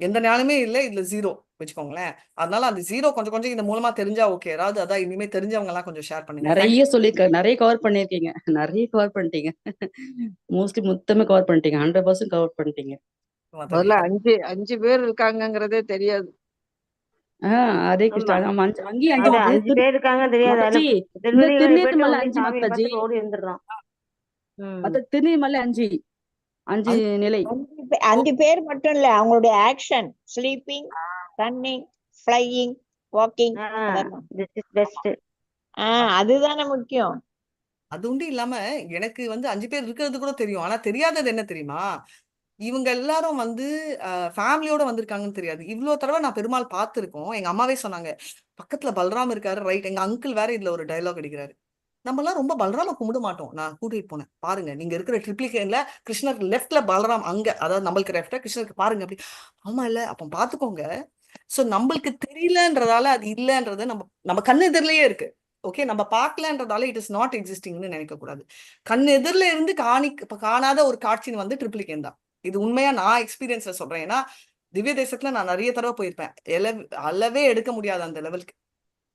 எந்த ஞானமே இல்லை, இதுல ஜீரோ வச்சுக்கோங்களேன். அதனால அந்த ஜீரோ கொஞ்சம் கொஞ்சம் இந்த மூலமா தெரிஞ்சா ஓகே. ஏதாவது அதான் இனிமே தெரிஞ்சவங்க எல்லாம் கொஞ்சம் ஷேர் பண்ணுங்க. நிறைய சொல்லிருக்காரு, நிறைய கவர் பண்ணிருக்கீங்க, நிறைய கவர் பண்ணிட்டீங்க. மோஸ்ட்லி மொத்தமே கவர் பண்ணிட்டீங்க, 100% கவர் பண்ணிட்டீங்க. முதல்ல 5 பேர் இருக்காங்கங்கிறதே தெரியாது. ஹரே கிருஷ்ணா. ஆமா. அங்கேயும் அது 5 5 பேர் இருக்காங்க தெரியாது. மாதாஜி. இந்த திருநெல்வேலி போயிட்டு திருநீர்மலை உடனே 5 சாமியை மாதாஜி. பார்த்துட்டு ஓடி வந்துடுறோம். திருநீர்மலை 5 நிலை. 5 பேர் மட்டும் இல்ல, அவங்களுடைய action, sleeping, running, flying, walking, this is best. அதுதானே முக்கியம். அது உண்டு இல்லாம எனக்கு வந்து 5 பேர் இருக்கிறது கூட தெரியும். ஆனா தெரியாதது என்ன தெரியுமா, இவங்க எல்லாரும் வந்து ஃபேமிலியோட வந்திருக்காங்கன்னு தெரியாது. இவ்வளவு தடவை நான் பெருமாள் பார்த்திருக்கோம். எங்க அம்மாவே சொன்னாங்க, பக்கத்துல பல்ராம் இருக்காரு, ரைட். எங்க அங்கிள் வேற இதுல ஒரு டயலாக் அடிக்கிறாரு, நம்ம எல்லாம் ரொம்ப பல்ராம கும்பிட மாட்டோம். நான் கூட்டிட்டு போனேன், பாருங்க நீங்க இருக்கிற ட்ரிப்ளிகேன்ல கிருஷ்ணருக்கு லெஃப்ட்ல பல்ராம், அங்க அதாவது நம்மளுக்கு லெஃப்ட்ல கிருஷ்ணருக்கு பாருங்க அப்படி. ஆமா இல்ல, அப்ப பாத்துக்கோங்க. சோ நம்மளுக்கு தெரியலன்றதால அது இல்லன்றது நம்ம கண்ணு எதிரிலேயே இருக்கு. ஓகே, நம்ம பார்க்கலன்றதால இட் இஸ் நாட் எக்ஸிஸ்டிங்னு நினைக்க கூடாது. கண் எதிரில இருந்து காணாத ஒரு காட்சின்னு வந்து ட்ரிப்ளிகேன் தான். இது உண்மையா நான் எக்ஸ்பீரியன்ஸ்ல சொல்றேன். ஏன்னா திவ்ய தேசத்துல நான் நிறைய தடவை போயிருப்பேன். அளவே எடுக்க முடியாது அந்த லெவலுக்கு.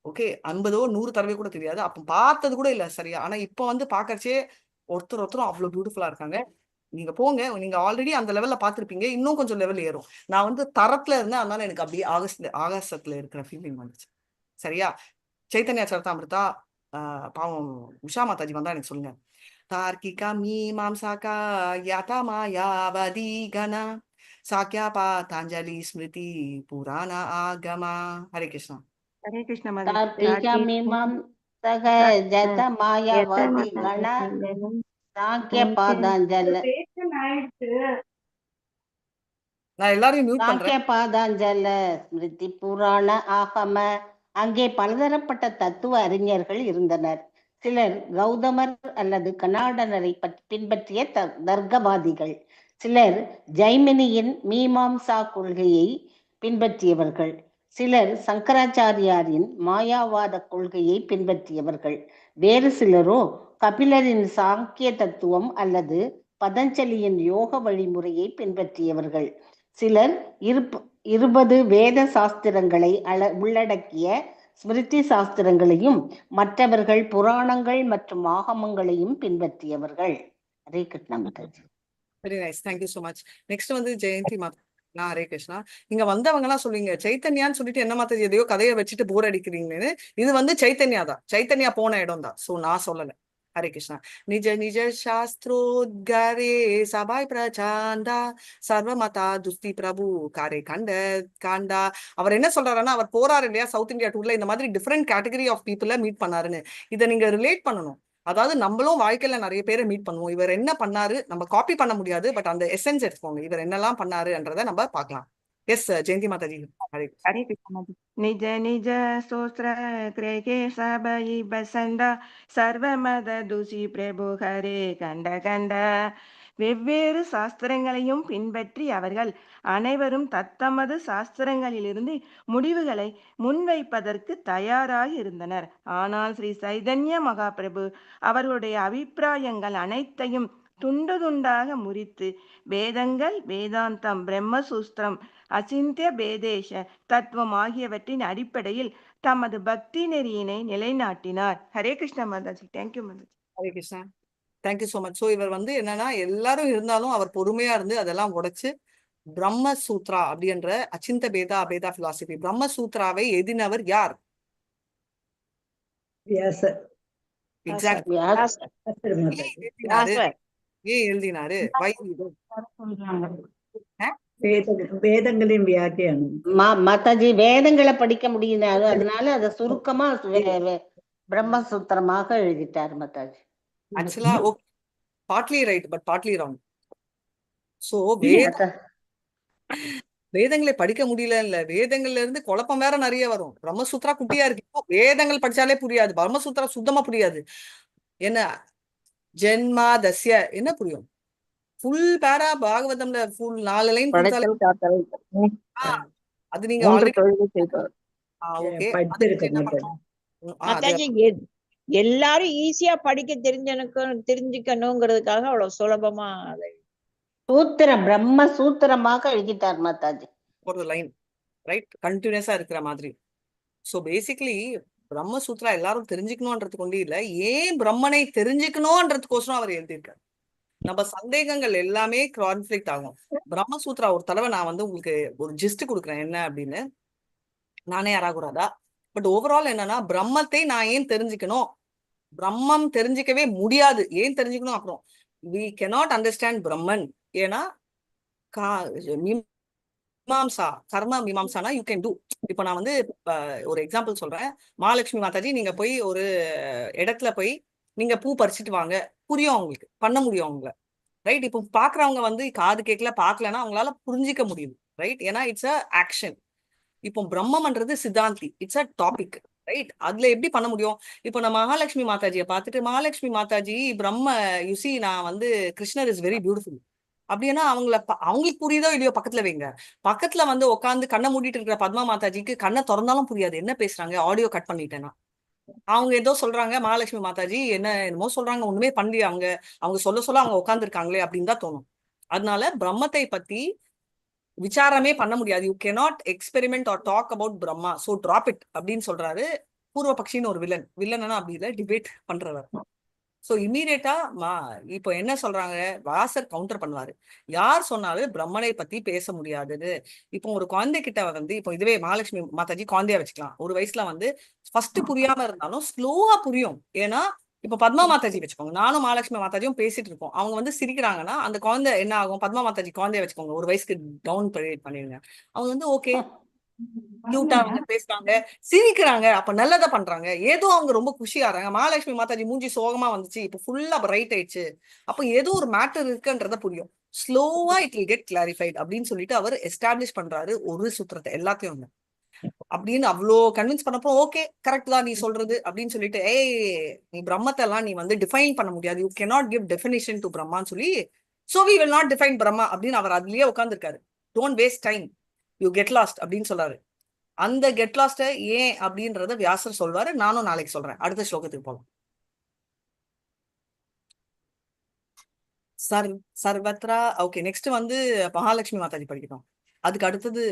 ஓகே, 50 100 தடவை கூட தெரியாது. அப்ப பார்த்தது கூட இல்ல சரியா. ஆனா இப்ப வந்து பாக்கறச்சே ஒருத்தரும் அவ்வளவு பியூட்டிஃபுல்லா இருக்காங்க. நீங்க போங்க, நீங்க ஆல்ரெடி அந்த லெவல்ல பாத்திருப்பீங்க, இன்னும் கொஞ்சம் லெவல் ஏறும். நான் வந்து தரத்துல இருந்தேன், அதனால எனக்கு அப்படியே ஆகாசத்துல இருக்கிற ஃபீலிங் வந்துச்சு. சரியா? சைத்தன்யா சரிதாமிருதா பாவம் உஷா மாதாஜி வந்தா எனக்கு சொல்லுங்க. தார்க்கிகா மீமாம்சாகா யாதா மாயாவதி கணா சாக்கியா பாதாஞ்சலி ஸ்மிருதி புராண ஆகமா. ஹரே கிருஷ்ணா. ஹரே கிருஷ்ண தார்க்கிக மீமாம்சக ஜத மாயாவதி கண சாக்கிய பாதாஞ்சல நான் எல்லாரையும் மியூட் சாக்கிய பண்றேன். பாதாஞ்சல ஸ்மிருதி புராண ஆகம. அங்கே பலதரப்பட்ட தத்துவ அறிஞர்கள் இருந்தனர். சிலர் கௌதமர் அல்லது கனாடனரை பின்பற்றிய தர்க்கவாதிகள். சிலர் ஜைமினியின் மீமாம்சா கொள்கையை பின்பற்றியவர்கள். சிலர் சங்கராச்சாரியாரின் மாயாவாத கொள்கையை பின்பற்றியவர்கள். வேறு சிலரோ கபிலரின் சாங்கிய தத்துவம் அல்லது பதஞ்சலியின் யோக வழிமுறையை பின்பற்றியவர்கள். சிலர் 20 வேத சாஸ்திரங்களை உள்ளடக்கிய ஸ்மிருதி சாஸ்திரங்களையும் மற்றவர்கள் புராணங்கள் மற்றும் ஆகமங்களையும் பின்பற்றியவர்கள். Hare Krishna Mataji. Very nice, thank you so much. Next வந்து ஜெயந்தி மாதா. ஹரே கிருஷ்ணா. இங்க வந்தவங்க எல்லாம் சொல்லுவீங்க சைத்தன்யான்னு சொல்லிட்டு என்ன மாதாஜி எதையோ கதையை வச்சுட்டு போர் அடிக்கிறீங்கன்னு. இது வந்து சைத்தன்யா தான், சைத்தன்யா போன இடம் தான். சோ நான் சொல்லல. ஹரே கிருஷ்ணா. நிஜ நிஜ சாஸ்திரோத்கரே சபாய் பிரச்சாண்டா சர்வமதா துஸ்தி பிரபு காரே காண்டா. அவர் என்ன சொல்றாருன்னா, அவர் போறாரு இல்லையா சவுத் இந்தியா டூர்ல, இந்த மாதிரி different category of people meet பண்ணாருன்னு. இதை நீங்க ரிலேட் பண்ணணும். அதாவது நம்மளும் வாழ்க்கையில நிறைய பேரை மீட் பண்ணுவோம். இவர் என்ன பண்ணாரு நம்ம காப்பி பண்ண முடியாது, பட் அந்த எசன்ஸ் எடுத்துக்கோங்க, இவர் என்னெல்லாம் பண்ணாருன்றதை நம்ம பார்க்கலாம். எஸ் ஜெயந்தி மாதாஜி. ஹரே கிருஷ்ண. நிஜ நிஜ சோஸ்திர கிரேகே சபை பசண்டா சர்வமத துசி பிரபு ஹரே கண்ட. வெவ்வேறு சாஸ்திரங்களையும் பின்பற்றி அவர்கள் அனைவரும் தத்தமது சாஸ்திரங்களிலிருந்து முடிவுகளை முன்வைப்பதற்கு தயாராக இருந்தனர். ஆனால் ஸ்ரீ சைதன்ய மகாபிரபு அவர்களுடைய அபிப்பிராயங்கள் அனைத்தையும் துண்டு துண்டாக முறித்து வேதங்கள், வேதாந்தம், பிரம்மசூஸ்திரம், அசிந்திய பேதேஷ தத்துவம் ஆகியவற்றின் அடிப்படையில் தமது பக்தி நெறியினை நிலைநாட்டினார். Hare Krishna Mataji. Thank you Mataji. Hare Krishna. Thank you so much. So இவர் வந்து என்னன்னா எல்லாரும் இருந்தாலும் அவர் பொறுமையா இருந்து அதெல்லாம் உடைச்சு பிரம்ம சூத்ரா அப்படின்ற அச்சிந்த பேதா அபேதா பிலாசபி பிரம்ம சூத்ராவை எதினவர் யார்? வியாசர். எக்ஸாக்ட். வியாசர். ஏன் எழுதினாரு? வேதங்களின் வியாக்கியானம். மாதாஜி வேதங்களை படிக்க முடியாது, அதனால அதை சுருக்கமா பிரம்மசூத்திரமாக எழுதிட்டார் மாதாஜி. ஆக்சுவலா okay, partly right but partly wrong. So வேதங்களை படிக்க முடியல இல்ல, வேதங்கள்ல இருந்து குழப்பம் வேற நிறைய வரும். பிரம்மசூத்ரா குட்டியா இருக்கு, வேதங்கள் படிச்சாலே புரியாது, பிரம்மசூத்ரா சுத்தமா புரியாது. என்ன ஜென்மா தஸ்ய என்ன புரியும்? ஃபுல் பேரா பாகவதம்ல ஃபுல் 4 லைன் கொடுத்தாலே அது நீங்க எல்லாரும் ஈஸியா படிக்க தெரிஞ்சுக்கணுங்கிறதுக்காக அவ்வளவு சுலபமா சூத்திரம் பிரம்ம சூத்திரமாக எழுதிட்டார் மாதாஜி. ஒரு லைன் ரைட் கண்டினியூஸா இருக்கிற மாதிரி. சோ பேசிக்கலி பிரம்மசூத்ரா எல்லாரும் தெரிஞ்சுக்கணும்ன்றது கொண்டு இல்ல, ஏன் பிரம்மனை தெரிஞ்சுக்கணும்ன்றதுக்கோசரம் அவர் எழுதியிருக்காரு. நம்ம சந்தேகங்கள் எல்லாமே கான்ஃபிளிக்ட் ஆகும். பிரம்மசூத்ரா ஒரு தடவை நான் வந்து உங்களுக்கு ஒரு ஜிஸ்ட் கொடுக்குறேன் என்ன அப்படின்னு, நானே யாராகுறாதா. பட் ஓவரால் என்னன்னா, பிரம்மத்தை நான் ஏன் தெரிஞ்சுக்கணும், பிரம்மம் தெரிஞ்சிக்கவே முடியாது, ஏன் தெரிஞ்சுக்கணும். அப்புறம் we cannot understand பிரம்மன், ஏன்னா மீமாம்சா கர்ம மீமாம்சானா யூ கேன் டூ. இப்போ நான் வந்து ஒரு எக்ஸாம்பிள் சொல்றேன். மகாலட்சுமி மாதாஜி நீங்க போய் ஒரு இடத்துல போய் நீங்க பூ பறிச்சுட்டு வாங்க, புரியும் அவங்களுக்கு, பண்ண முடியும் அவங்கள, ரைட். இப்போ பாக்குறவங்க வந்து காது கேட்கல பார்க்கலன்னா அவங்களால புரிஞ்சிக்க முடியுது, ரைட், ஏன்னா இட்ஸ் அ ஆக்ஷன். இப்போ பிரம்மம்ன்றது சித்தாந்தி, இட்ஸ் அ டாபிக், ரைட். அதுல எப்படி பண்ண முடியும்? இப்போ நான் மகாலட்சுமி மாதாஜியை பார்த்துட்டு, மகாலட்சுமி மாதாஜி பிரம்ம யுசி நான் வந்து கிருஷ்ணர் இஸ் வெரி பியூட்டிஃபுல் அப்படின்னா அவங்களுக்கு புரியுதோ இல்லையோ பக்கத்துல வைங்க. பக்கத்துல வந்து உட்காந்து கண்ணை மூடிட்டு இருக்கிற பத்மா மாதாஜிக்கு கண்ணை திறந்தாலும் புரியாது என்ன பேசுறாங்க, ஆடியோ கட் பண்ணிட்டேன்னா. அவங்க ஏதோ சொல்றாங்க, மகாலட்சுமி மாதாஜி என்னமோ சொல்றாங்க, ஒண்ணுமே பண்ணி அவங்க சொல்ல அவங்க உட்காந்துருக்காங்களே அப்படின்னு தான் தோணும். அதனால பிரம்மத்தை பத்தி விசாரமே பண்ண முடியாது. You cannot experiment or talk about Brahma, so drop it அப்படின்னு சொல்றாரு பூர்வ பக்ஷின்னு ஒரு வில்லன்னா அப்படி இல்லை, டிபேட் பண்றவர். சோ இமீடியட்டா இப்போ என்ன சொல்றாங்க, வாசர் கவுண்டர் பண்ணுவாரு, யார் சொன்னாலும் பிரம்மனை பத்தி பேச முடியாதுன்னு. இப்போ ஒரு குழந்தை கிட்ட வந்து, இப்போ இதுவே மகாலட்சுமி மாதாஜி குழந்தையா வச்சுக்கலாம், ஒரு வயசுல வந்து ஃபர்ஸ்ட் புரியாம இருந்தாலும் ஸ்லோவா புரியும். ஏன்னா இப்போ பத்மா மாதாஜி வச்சுக்கோங்க, நானும் மகாலட்சுமி மாதாஜியும் பேசிட்டு இருக்கோம், அவங்க வந்து சிரிக்கிறாங்கன்னா அந்த குழந்தை என்ன ஆகும், பத்மா மாதாஜி குழந்தைய வச்சுக்கோங்க, ஒரு வயசுக்கு டவுன் பண்ணிடுங்க, அவங்க வந்து ஓகே கியூட்டா அவங்க பேசுறாங்க, சிரிக்கிறாங்க, அப்ப நல்லதா பண்றாங்க, ஏதோ அவங்க ரொம்ப குஷியாறாங்க. மகாலட்சுமி மாதாஜி மூஞ்சி சோகமா வந்துச்சு, இப்ப ஃபுல்லா ரைட் ஆயிடுச்சு, அப்ப ஏதோ ஒரு மேட்டர் இருக்குன்றத புரியும். ஸ்லோவா இட் வில் கெட் கிளாரிஃபைட் அப்படின்னு சொல்லிட்டு அவர் எஸ்டாப்ளிஷ் பண்றாரு ஒரு சூத்திரத்தை எல்லாத்தையும் அப்படின்னு. அவ்வளோ கன்வின்ஸ் பண்ணப்போ ஓகே கரெக்ட் தான் நீ சொல்றது அப்படின்னு சொல்லிட்டு, நீ பிரம்மத்தை எல்லாம் நீ வந்து டிஃபைன் பண்ண முடியாது, you cannot give definition to பிரம்மான்னு சொல்லி, so we will not define Brahma அப்படின்னு அவர் அதுலயே உட்காந்துருக்காரு. Don't waste time, you get lost அப்படின்னு சொல்றாரு. அந்த கெட் லாஸ்ட ஏன் அப்படின்றத வியாசர் சொல்வாரு, நானும் நாளைக்கு சொல்றேன். அடுத்த ஸ்லோகத்துக்கு போகலாம். சர்வத்ரா. ஓகே, நெக்ஸ்ட் வந்து மகாலட்சுமி மாதாஜி படிக்கணும். அதுக்கு அடுத்தது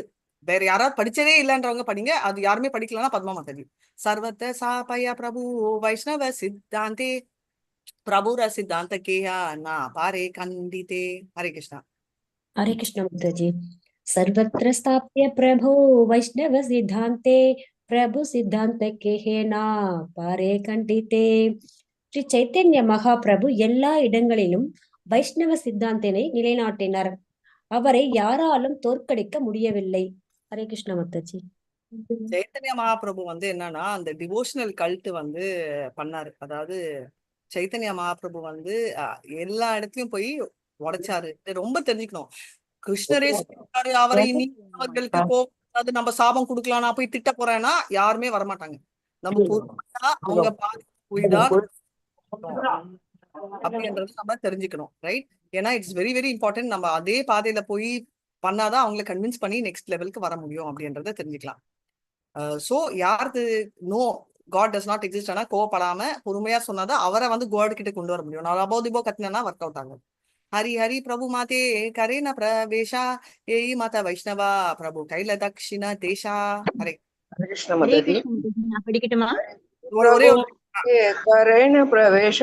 வேற யாராவது படிச்சதே இல்லைன்றவங்க படிங்க, அது யாருமே படிக்கலன்னா பத்மா மாதாஜி. சர்வத்த சாபய பிரபு வைஷ்ணவ சித்தாந்தே பிரபுர சித்தாந்த கேயா நா பாரே கண்டிதே. ஹரே கிருஷ்ணா. हरे कृष्ण माताजी. सर्वत्र स्थाप्य प्रभु वैष्णव सिद्धांते प्रभु सिद्धांत के है ना पारे कंडिते. ஸ்ரீ சைத்தன்ய மகாபிரபு எல்லா இடங்களிலும் வைஷ்ணவ சித்தாந்தினை நிலைநாட்டினார், அவரை யாராலும் தோற்கடிக்க முடியவில்லை. ஹரே கிருஷ்ண மாதாஜி. சைத்தன்ய மகாபிரபு வந்து என்னன்னா அந்த டிவோஷனல் கல்ட் வந்து பண்ணாரு. அதாவது சைத்தன்ய மகாபிரபு வந்து எல்லா இடத்துலயும் போய் உடைச்சாரு. ரொம்ப தெரிஞ்சுக்கணும், கிருஷ்ணரே சொல்றாரு அவரை அவர்களுக்கு போகாது, நம்ம சாபம் கொடுக்கலாம், நான் போய் திட்ட போறேன்னா யாருமே வரமாட்டாங்க. நம்ம அவங்க போய்தான் அப்படின்றது நம்ம தெரிஞ்சுக்கணும், ரைட். ஏன்னா இட்ஸ் வெரி வெரி இம்பார்ட்டன்ட். நம்ம அதே பாதையில போய் பண்ணாதான் அவங்களை கன்வின்ஸ் பண்ணி நெக்ஸ்ட் லெவலுக்கு வர முடியும் அப்படின்றத தெரிஞ்சுக்கலாம். சோ யாருக்கு no God does not exist ஆனா கோவப்படாம பொறுமையா சொன்னாதான் அவரை வந்து காட் கிட்ட கொண்டு வர முடியும். நான் அபோதிபோ கத்தினா ஒர்க் அவுட் ஆகும். ஹரி ஹரி பிரபு மாதே கரேன பிரவேஷா ஏயி மாதா வைஷ்ணவா பிரபு கைல தக்ஷிண தேஷா. ஹரே ஹரே கிருஷ்ண ஹரே மாதாஜி. கிருஷ்ண மாதாஜி. நான் படிக்கட்டுமா? ஒரே பிரபு கரேண பிரவேஷ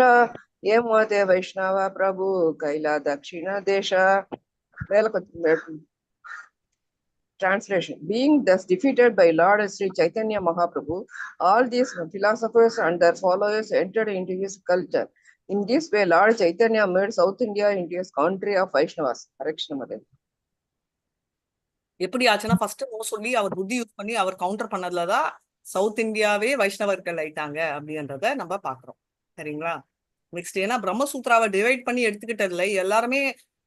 ஏ மாதே வைஷ்ணவ பிரபு கைலா தக்ஷிண தேஷ. Translation. Being thus defeated by Lord Sri Chaitanya Mahaprabhu, all these philosophers and their followers entered into his culture. In this way, Lord Chaitanya made South India into his country of Vaishnavas. Hare Krishna Maharaj. எப்படி ஆச்சுன்னா first சொல்லி அவர் புத்தி use பண்ணி அவர் counter பண்ணதுலதான் south இந்தியாவே வைஷ்ணவர்கள் ஆயிட்டாங்க அப்படின்றத நம்ம பாக்குறோம். சரிங்களா? நெக்ஸ்ட் ஏன்னா பிரம்மசூத்ராவை டிவைட் பண்ணி எடுத்துக்கிட்டதுல எல்லாருமே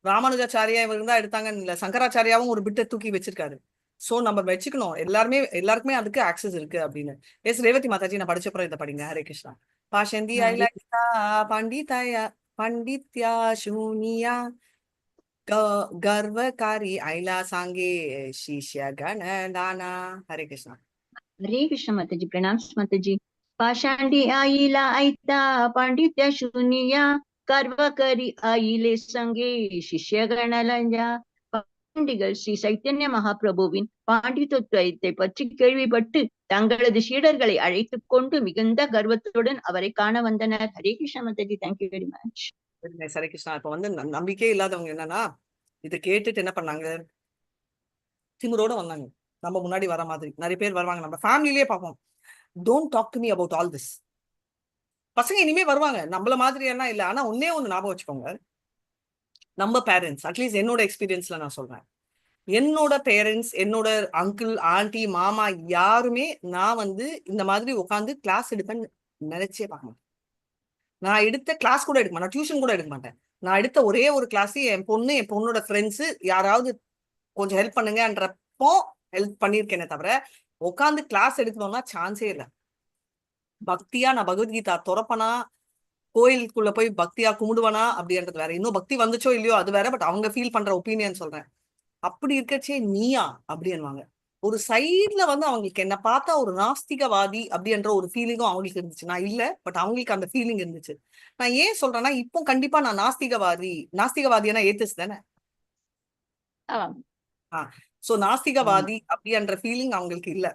ராமானுஜாச்சாரியா இவங்க தான் எடுத்தாங்கன்னு இல்ல, சங்கராச்சாரியாவும் ஒரு பிட்டை தூக்கி வச்சிருக்காரு. சோ நம்ம வச்சுக்கணும் எல்லாருக்குமே அதுக்கு ஆக்சஸ் இருக்கு அப்படின்னு. எஸ் ரேவதி மாதாஜி, நான் படிச்சப்பறம் இதை படிங்க. ஹரே கிருஷ்ணா. பாஷந்தி ஐலா பண்டிதயா பண்டித்யா சூனியா गर्वकारी आइला सांगे शिष्य गण दाना. हरे कृष्णा. हरे कृष्ण माताजी. प्रणाम माताजी. पाषांडी आईला ऐता पांडित्य शून्या कर्व करी आईले संगे शिष्य गणलंजा. பாண்டிகள் ஸ்ரீ சைத்தன்ய மகாபிரபுவின் பாண்டித்துவத்தை பற்றி கேள்விப்பட்டு தங்களது சீடர்களை அழைத்துக் கொண்டு மிகுந்த கர்வத்துடன் அவரை காண வந்தனர். Hare Krishna Mataji. Thank you very much. Hare Krishna. இப்ப வந்து நம்பிக்கை இல்லாதவங்க என்னன்னா இதை கேட்டுட்டு என்ன பண்ணாங்க, திமிரோட வந்தாங்க. நம்ம முன்னாடி வர மாதிரி நிறைய பேர் வருவாங்க, நம்ம ஃபேமிலிலேயே பார்ப்போம். Don't talk to me about all this. பசங்க இனிமே வருவாங்க, நம்மள மாதிரி எல்லாம் இல்லை. ஆனா ஒன்னே ஒண்ணு ஞாபகம் வச்சுக்கோங்க, நம்ம பேரண்ட்ஸ், அட்லீஸ்ட் என்னோட எக்ஸ்பீரியன்ஸ்ல நான் சொல்றேன், என்னோட பேரண்ட்ஸ், என்னோட அங்கிள், ஆண்டி, மாமா யாருமே நான் வந்து இந்த மாதிரி உட்காந்து கிளாஸ் எடுப்பேன்னு நினைச்சே பார்க்க மாட்டேன். நான் எடுத்த கிளாஸ் கூட எடுக்க மாட்டேன், டியூஷன் கூட எடுக்க மாட்டேன். நான் எடுத்த ஒரே ஒரு கிளாஸ் என் பொண்ணோட ஃப்ரெண்ட்ஸ் யாராவது கொஞ்சம் ஹெல்ப் பண்ணுங்கன்றப்போ ஹெல்ப் பண்ணியிருக்கேனே தவிர உட்காந்து கிளாஸ் எடுக்கணும்னா சான்ஸே இல்லை. பக்தியா நான் பகவத்கீதா துறப்பனா, கோயிலுக்குள்ள போய் பக்தியா கும்பிடுவனா அப்படின்றது வேற. இன்னும் பக்தி வந்துச்சோ இல்லையோ அது வேற, பட் அவங்க ஃபீல் பண்ற ஒப்பீனியன் சொல்றேன். அப்படி இருக்கச்சே நீயா அப்படின்வாங்க. ஒரு சைட்ல வந்து அவங்களுக்கு என்ன பார்த்தா ஒரு நாஸ்திகவாதி அப்படின்ற ஒரு ஃபீலிங்கும் அவங்களுக்கு இருந்துச்சு. நான் இல்ல, பட் அவங்களுக்கு அந்த ஃபீலிங் இருந்துச்சு. நான் ஏன் சொல்றேன்னா, இப்போ கண்டிப்பா நான் நாஸ்திகவாதினா ஏத்திஸ் தானே. சோ நாஸ்திகவாதி அப்படின்ற ஃபீலிங் அவங்களுக்கு இல்ல.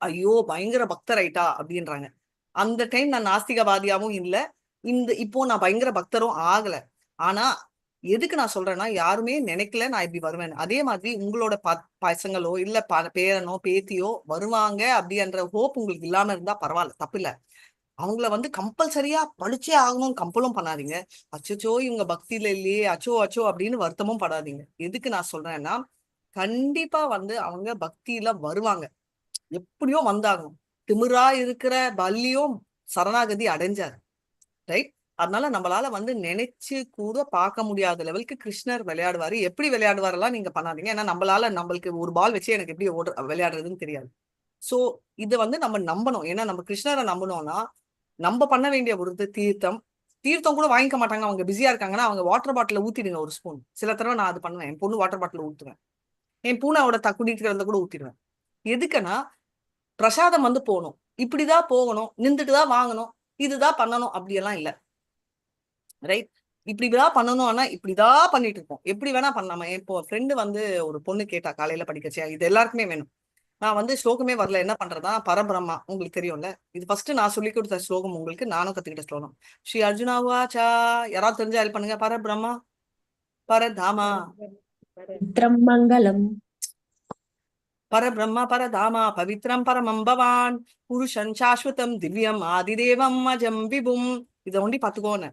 ஐயோ பயங்கர பக்தர் ஆயிட்டா அப்படின்றாங்க. அந்த டைம் நான் நாஸ்திகவாதியாவும் இல்ல, இப்போ நான் பயங்கர பக்தரும் ஆகல. ஆனா எதுக்கு நான் சொல்றேன்னா, யாருமே நினைக்கல நான் இப்படி வருவேன். அதே மாதிரி உங்களோட பசங்களோ இல்ல பேரனோ பேத்தியோ வருவாங்க அப்படின்ற ஹோப் உங்களுக்கு இல்லாம இருந்தா பரவாயில்ல, தப்பு இல்ல. அவங்கள வந்து கம்பல்சரியா படிச்சே ஆகணும்னு கம்பலும் பண்ணாதீங்க. அச்சோ இவங்க பக்தியில இல்லையே, அச்சோ அப்படின்னு வருத்தமும் படாதீங்க. எதுக்கு நான் சொல்றேன்னா, கண்டிப்பா வந்து அவங்க பக்தியில வருவாங்க, எப்படியோ வந்தாகணும். திமிரா இருக்கிற பல்லியும் சரணாகதி அடைஞ்சாரு, ரைட்? அதனால நம்மளால வந்து நினைச்சு கூட பார்க்க முடியாத லெவலுக்கு கிருஷ்ணர் விளையாடுவாரு. எப்படி விளையாடுவாரெல்லாம் நீங்க பண்ணாதீங்க. ஏன்னா நம்மளுக்கு ஒரு பால் வச்சு எனக்கு எப்படி விளையாடுறதுன்னு தெரியாது. சோ இதை வந்து நம்ம நம்பணும். ஏன்னா நம்ம கிருஷ்ணரை நம்பணும்னா நம்ம பண்ண வேண்டிய ஒரு தீர்த்தம் கூட வாங்கிக்க மாட்டாங்க. அவங்க பிஸியா இருக்காங்கன்னா அவங்க வாட்டர் பாட்டில ஊத்திடுங்க ஒரு ஸ்பூன். சில தடவை நான் அது பண்ணுவேன், என் பொண்ணு வாட்டர் பாட்டில ஊத்துவேன், என் பூனாவோட குடிக்கிறத கூட ஊத்திடுவேன். எதுக்குன்னா பிரசாதம் வந்து போகணும், இப்படிதான் போகணும், நின்றுட்டுதான் வாங்கணும், இதுதான் பண்ணணும் அப்படியெல்லாம் இல்லை, ரைட்? இப்படிதான் பண்ணணும். ஆனா இப்படிதான் பண்ணிட்டு இருக்கோம், எப்படி வேணா பண்ணாம. இப்போ ஃப்ரெண்டு வந்து ஒரு பொண்ணு கேட்டா காலையில படிக்கச்சியா, இது எல்லாருக்குமே வேணும். நான் வந்து ஸ்லோகமே வரல, என்ன பண்றதா? பரபிரம்மா உங்களுக்கு தெரியும்ல, இது ஃபர்ஸ்ட் நான் சொல்லி கொடுத்த ஸ்லோகம், உங்களுக்கு நானும் கத்துக்கிட்ட ஸ்லோகம். ஸ்ரீ அர்ஜுனாவாச்சா, யாராவது தெரிஞ்சா ஹெல்ப் பண்ணுங்க. பரபிரம்மா பரதாமா பவித்ரம் மங்களம், பரபிரம்ம பரதாமா பவித்ரம் பரமம் பவான் புருஷன் சாஸ்வதம் திவ்யம் ஆதிதேவம் அஜம் விபும். இதை ஒண்டி பாத்துக்கோன்னு.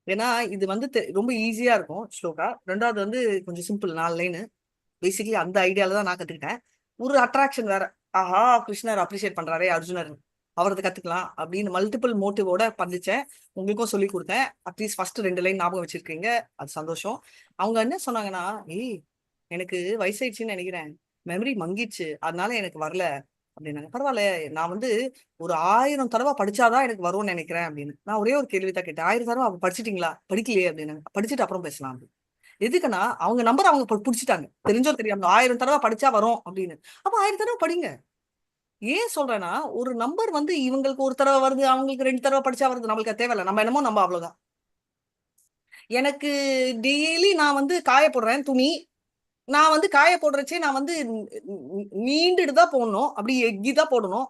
ஏன்னா இது வந்து ரொம்ப ஈஸியா இருக்கும் ஸ்லோகா. ரெண்டாவது வந்து கொஞ்சம் சிம்பிள், 4 லைனு. பேசிக்கலி அந்த ஐடியால தான் நான் கத்துக்கிட்டேன். ஒரு அட்ராக்ஷன் வேற, ஆஹா கிருஷ்ணர் அப்ரிஷியேட் பண்றாரே அர்ஜுனர், அவரது கத்துக்கலாம் அப்படின்னு மல்டிபிள் மோட்டிவோட பண்ணிச்சேன். உங்களுக்கும் சொல்லி கொடுத்தேன். அட்லீஸ்ட் ஃபர்ஸ்ட் 2 லைன் ஞாபகம் வச்சிருக்கீங்க, அது சந்தோஷம். அவங்க என்ன சொன்னாங்கன்னா, ஏய் எனக்கு வயசாயிடுச்சுன்னு நினைக்கிறேன், மெமரி மங்கிடுச்சு, அதனால எனக்கு வரல அப்படின்னாங்க. பரவாயில்ல, நான் வந்து ஒரு 1000 தடவை படிச்சாதான் எனக்கு வரும்னு நினைக்கிறேன் அப்படின்னு. நான் ஒரே ஒரு கேள்விதான் கேட்டேன், 1000 தடவை அவங்க படிச்சிட்டீங்களா? படிக்கலையே அப்படின்னாங்க. படிச்சுட்டு அப்புறம் பேசலாம் அப்படின்னு. எதுக்குன்னா அவங்க நம்பர் அவங்க பிடிச்சிட்டாங்க, தெரிஞ்சோ தெரியாம 1000 தடவை படிச்சா வரும் அப்படின்னு. அப்ப 1000 தடவை படிங்க. ஏன் சொல்றேன்னா, ஒரு நம்பர் வந்து இவங்களுக்கு 1 தடவை வருது, அவங்களுக்கு 2 தடவை படிச்சா வருது, நம்மளுக்கு தேவையில்லை. நம்ம என்னமோ நம்ம அவ்வளவுதான். எனக்கு டெய்லி நான் வந்து காய போடுறேன் துணி, நான் வந்து காய போடுறச்சே நான் வந்து நீண்டுட்டு தான் போடணும், அப்படி எக்கி தான் போடணும்.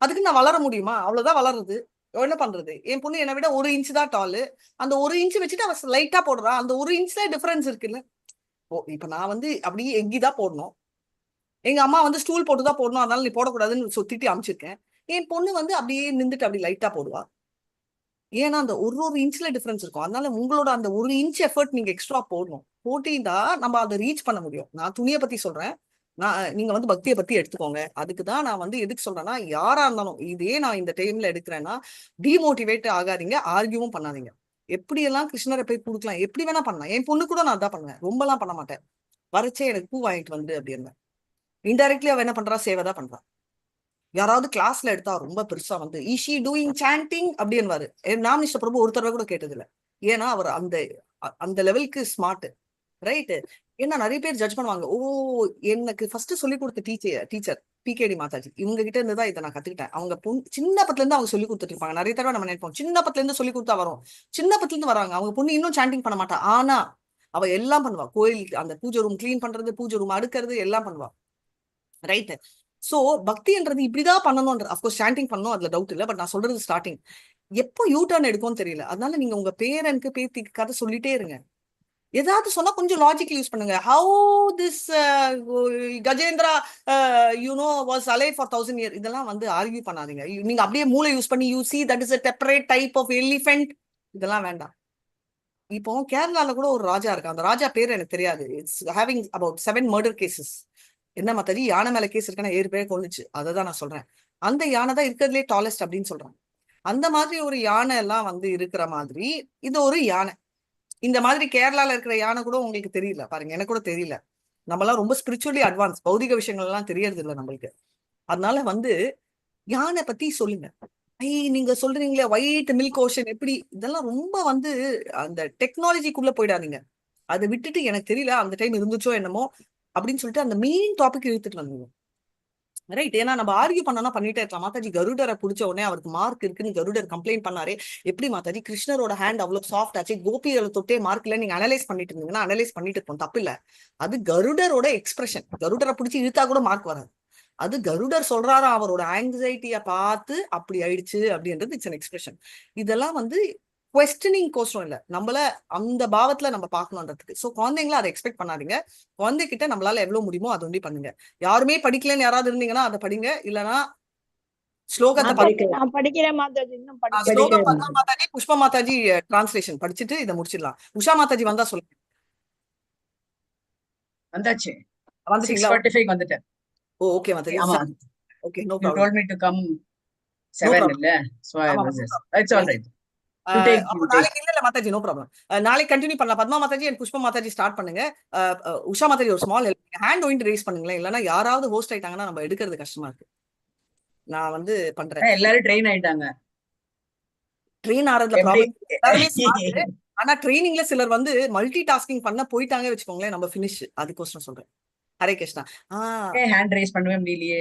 அதுக்கு நான் வளர முடியுமா? அவ்வளவுதான் வளருது. என்ன பண்றது? என் பொண்ணு என்னை விட 1 இன்ச் தான் டாலு. அந்த 1 இன்ச் வச்சுட்டு அவ லைட்டா போடுறா. அந்த 1 இன்ச்ல டிஃபரன்ஸ் இருக்குல்ல. இப்ப நான் வந்து அப்படியே எக்கி தான் போடணும். எங்க அம்மா வந்து ஸ்டூல் போட்டு தான் போடணும், அதனால நீ போடக்கூடாதுன்னு திட்டி அமைச்சிருக்கேன். என் பொண்ணு வந்து அப்படியே நின்றுட்டு அப்படி லைட்டா போடுவா. ஏன்னா அந்த ஒரு இன்ச்ல டிஃபரன்ஸ் இருக்கும். அதனால உங்களோட அந்த 1 இன்ச் எஃபர்ட் நீங்க எக்ஸ்ட்ரா போடணும். போட்டீங்கன்னா நம்ம அதை ரீச் பண்ண முடியும். நான் துணியை பத்தி சொல்றேன், நீங்க வந்து பக்தியை பத்தி எடுத்துக்கோங்க. அதுக்குதான் நான் வந்து எதுக்கு சொல்றேன்னா, யாரா இருந்தாலும் இதே நான் இந்த டைம்ல எடுக்கிறேன்னா டிமோட்டிவேட் ஆகாதீங்க, ஆர்கியூவும் பண்ணாதீங்க. எப்படியெல்லாம் கிருஷ்ணரை போய் கொடுக்கலாம், எப்படி வேணா பண்ணலாம். என் பொண்ணு கூட நான் அதான் பண்ணுவேன், ரொம்பலாம் பண்ண மாட்டேன். வரைச்சே எனக்கு பூ வாங்கிட்டு வந்து அப்படின்னு இன்டைரக்ட்லி அவ என்ன பண்றா, சேவை பண்றா. யாராவது கிளாஸ்ல எடுத்தா ரொம்ப பெருசா வந்து ஈஷி டூயிங் சாண்டிங் அப்படின்னு ராமகிருஷ்ண பிரபு ஒரு தடவை கூட கேட்டது இல்லை. ஏன்னா அவர் அந்த லெவலுக்கு ஸ்மார்ட், ரைட்டு. ஏன்னா நிறைய பேர் ஜட்ஜ் பண்ணுவாங்க, ஓ எனக்கு ஃபர்ஸ்ட் சொல்லி கொடுத்த டீச்சர் பிகேடி மாதாஜி, இவங்க கிட்ட இருந்து தான் இதை நான் கத்துக்கிட்டேன். அவங்க சின்ன பத்துல இருந்து அவங்க சொல்லி கொடுத்துட்டு இருப்பாங்க. நிறைய தடவை நம்ம நினைப்போம் சின்ன பத்துல இருந்து சொல்லி கொடுத்தா வரும், சின்ன பத்துல இருந்து வராங்க. அவங்க பொண்ணு இன்னும் சாண்டிங் பண்ண மாட்டா, ஆனா அவ எல்லாம் பண்ணுவா. கோயிலுக்கு அந்த பூஜை ரூம் கிளீன் பண்றது, பூஜை ரூம் அடுக்கிறது எல்லாம் பண்ணுவா, ரைட்டு. சோ பக்தின்றது இப்படிதான் பண்ணணும்ன்ற, அப்கோர்ஸ் சாண்டிங் பண்ணணும், அதுல டவுட் இல்லை. பட் நான் சொல்றது ஸ்டார்டிங். எப்போ யூ டர்ன் எடுக்கும்னு தெரியல. அதனால நீங்க உங்க பேரனுக்கு பேத்திக்கு கதை சொல்லிட்டே இருங்க. ஏதாவது சொன்னா கொஞ்சம் லாஜிக் யூஸ் பண்ணுங்க. How this Gajendra was alive for 1000 years, இதெல்லாம் வந்து ஆர்கியூ பண்ணாதீங்க. நீங்க அப்படியே மூளை யூஸ் பண்ணி you see that is a separate type of elephant, இதெல்லாம் வேண்டாம். இப்போ கேரளால கூட ஒரு ராஜா இருக்கு, அந்த ராஜா பேர் எனக்கு தெரியாது. It's having about 7 murder cases. என்ன மாத்தாஜி, யானை மேல கேஸ் இருக்குன்னா 7 பேர் கொண்டுச்சு, அதை தான் நான் சொல்றேன். அந்த யானை தான் இருக்கிறதுலே டாலஸ்ட் அப்படின்னு சொல்றாங்க. அந்த மாதிரி ஒரு யானை எல்லாம் வந்து இருக்கிற மாதிரி இது ஒரு யானை. இந்த மாதிரி கேரளால இருக்கிற யானை கூட உங்களுக்கு தெரியல பாருங்க, எனக்கு கூட தெரியல. நம்மளாம் ரொம்ப ஸ்பிரிச்சுவலி அட்வான்ஸ், பௌதிக விஷயங்கள் எல்லாம் தெரியறது இல்லை நம்மளுக்கு. அதனால வந்து யானை பத்தி சொல்லுங்க. நீங்க சொல்றீங்களே ஒயிட் மில்க் ஓஷன் எப்படி, இதெல்லாம் ரொம்ப வந்து அந்த டெக்னாலஜிக்குள்ள போயிடாதீங்க. அதை விட்டுட்டு எனக்கு தெரியல அந்த டைம் இருந்துச்சோ என்னமோ அப்படின்னு சொல்லிட்டு அந்த மெயின் டாபிக் இழுத்துட்டு வந்தீங்க, ரைட். ஏன்னா நம்ம ஆர்கியூ பண்ணா பண்ணிட்டே இருக்கலாம். மாதாஜி கருடரை பிடிச்ச உடனே அவருக்கு மார்க் இருக்குன்னு கருடர் கம்ப்ளைண்ட் பண்ணாரே, எப்படி மாதாஜி கிருஷ்ணரோட ஹேண்ட் அவ்வளவு சாஃப்ட் ஆச்சு, கோபிகளை தொட்டே மார்க் இல்ல, நீங்க அனலைஸ் பண்ணிட்டு இருந்தீங்கன்னா அனலைஸ் பண்ணிட்டு இருக்கோம், தப்பு இல்ல. அது கருடரோட எக்ஸ்பிரஷன். கருடரை பிடிச்சி இழுத்தா கூட மார்க் வராது. அது கருடர் சொல்றாரா, அவரோட ஆங்ஸைட்டிய பார்த்து அப்படி ஆயிடுச்சு அப்படின்றது இட்ஸ் அன் எக்ஸ்பிரஷன். இதெல்லாம் வந்து கொஸ்டினிங் கோசம் இல்ல, நம்மள அந்த பாவத்துல நம்ம பார்க்கணுன்றதுக்கு. சோ குழந்தைங்கள அதை எக்ஸ்பெக்ட் பண்ணாதீங்க. குழந்தைகிட்ட நம்மளால எவ்வளவு முடியுமோ அது ஒண்டி பண்ணுங்க. யாருமே படிக்கலன்னு யாராவது இருந்தீங்கன்னா அதை படிங்க, இல்லைன்னா ஸ்லோகத்தை படிக்கிறேன் மாதாஜி, இன்னும் ஸ்லோகம் பத்மா மாதாஜி புஷ்பா மாதாஜி டிரான்ஸ்லேஷன் படிச்சுட்டு இதை முடிச்சிடலாம். உஷா மாதாஜி வந்தா சொல்லுங்க. வந்தாச்சு, வந்துட்டீங்களா? 6:45 வந்துட்டேன். ஓ ஓகே மாதாஜி, ஆமா. Okay no You problem. told me to come 7 இல்ல, so I was just, it's all right. நாளைக்கு இல்ல மாதாஜி, நோ ப்ராப்ளம். நாளைக்கு கண்டினியூ பண்ணலாம். பத்மா மாதாஜி அண்ட் புஷ்பா மாதாஜி ஸ்டார்ட் பண்ணுங்க. உஷா மாதாஜி ஒரு ஸ்மால் ஹெல்ப், ஹேண்ட் ஒயிண்ட் ரேஸ் பண்ணுங்களேன், இல்லைன்னா யாராவது ஹோஸ்ட் ஆயிட்டாங்கன்னா நம்ம எடுக்கிறது கஷ்டமா இருக்கு. நான் வந்து பண்றேன். எல்லாரும் ட்ரெயின் ஆயிட்டாங்க. ட்ரெயின் ஆறதுல ப்ராப்ளம், ஆனா ட்ரெயினிங்ல சிலர் வந்து மல்டி டாஸ்கிங் பண்ண போயிட்டாங்க வச்சுக்கோங்களேன், நம்ம ஃபினிஷ். அதுக்கோசரம் சொல்றேன். ஹரே கிருஷ்ணா. ஹேண்ட் ரேஸ் பண்ணவே முடியலையே.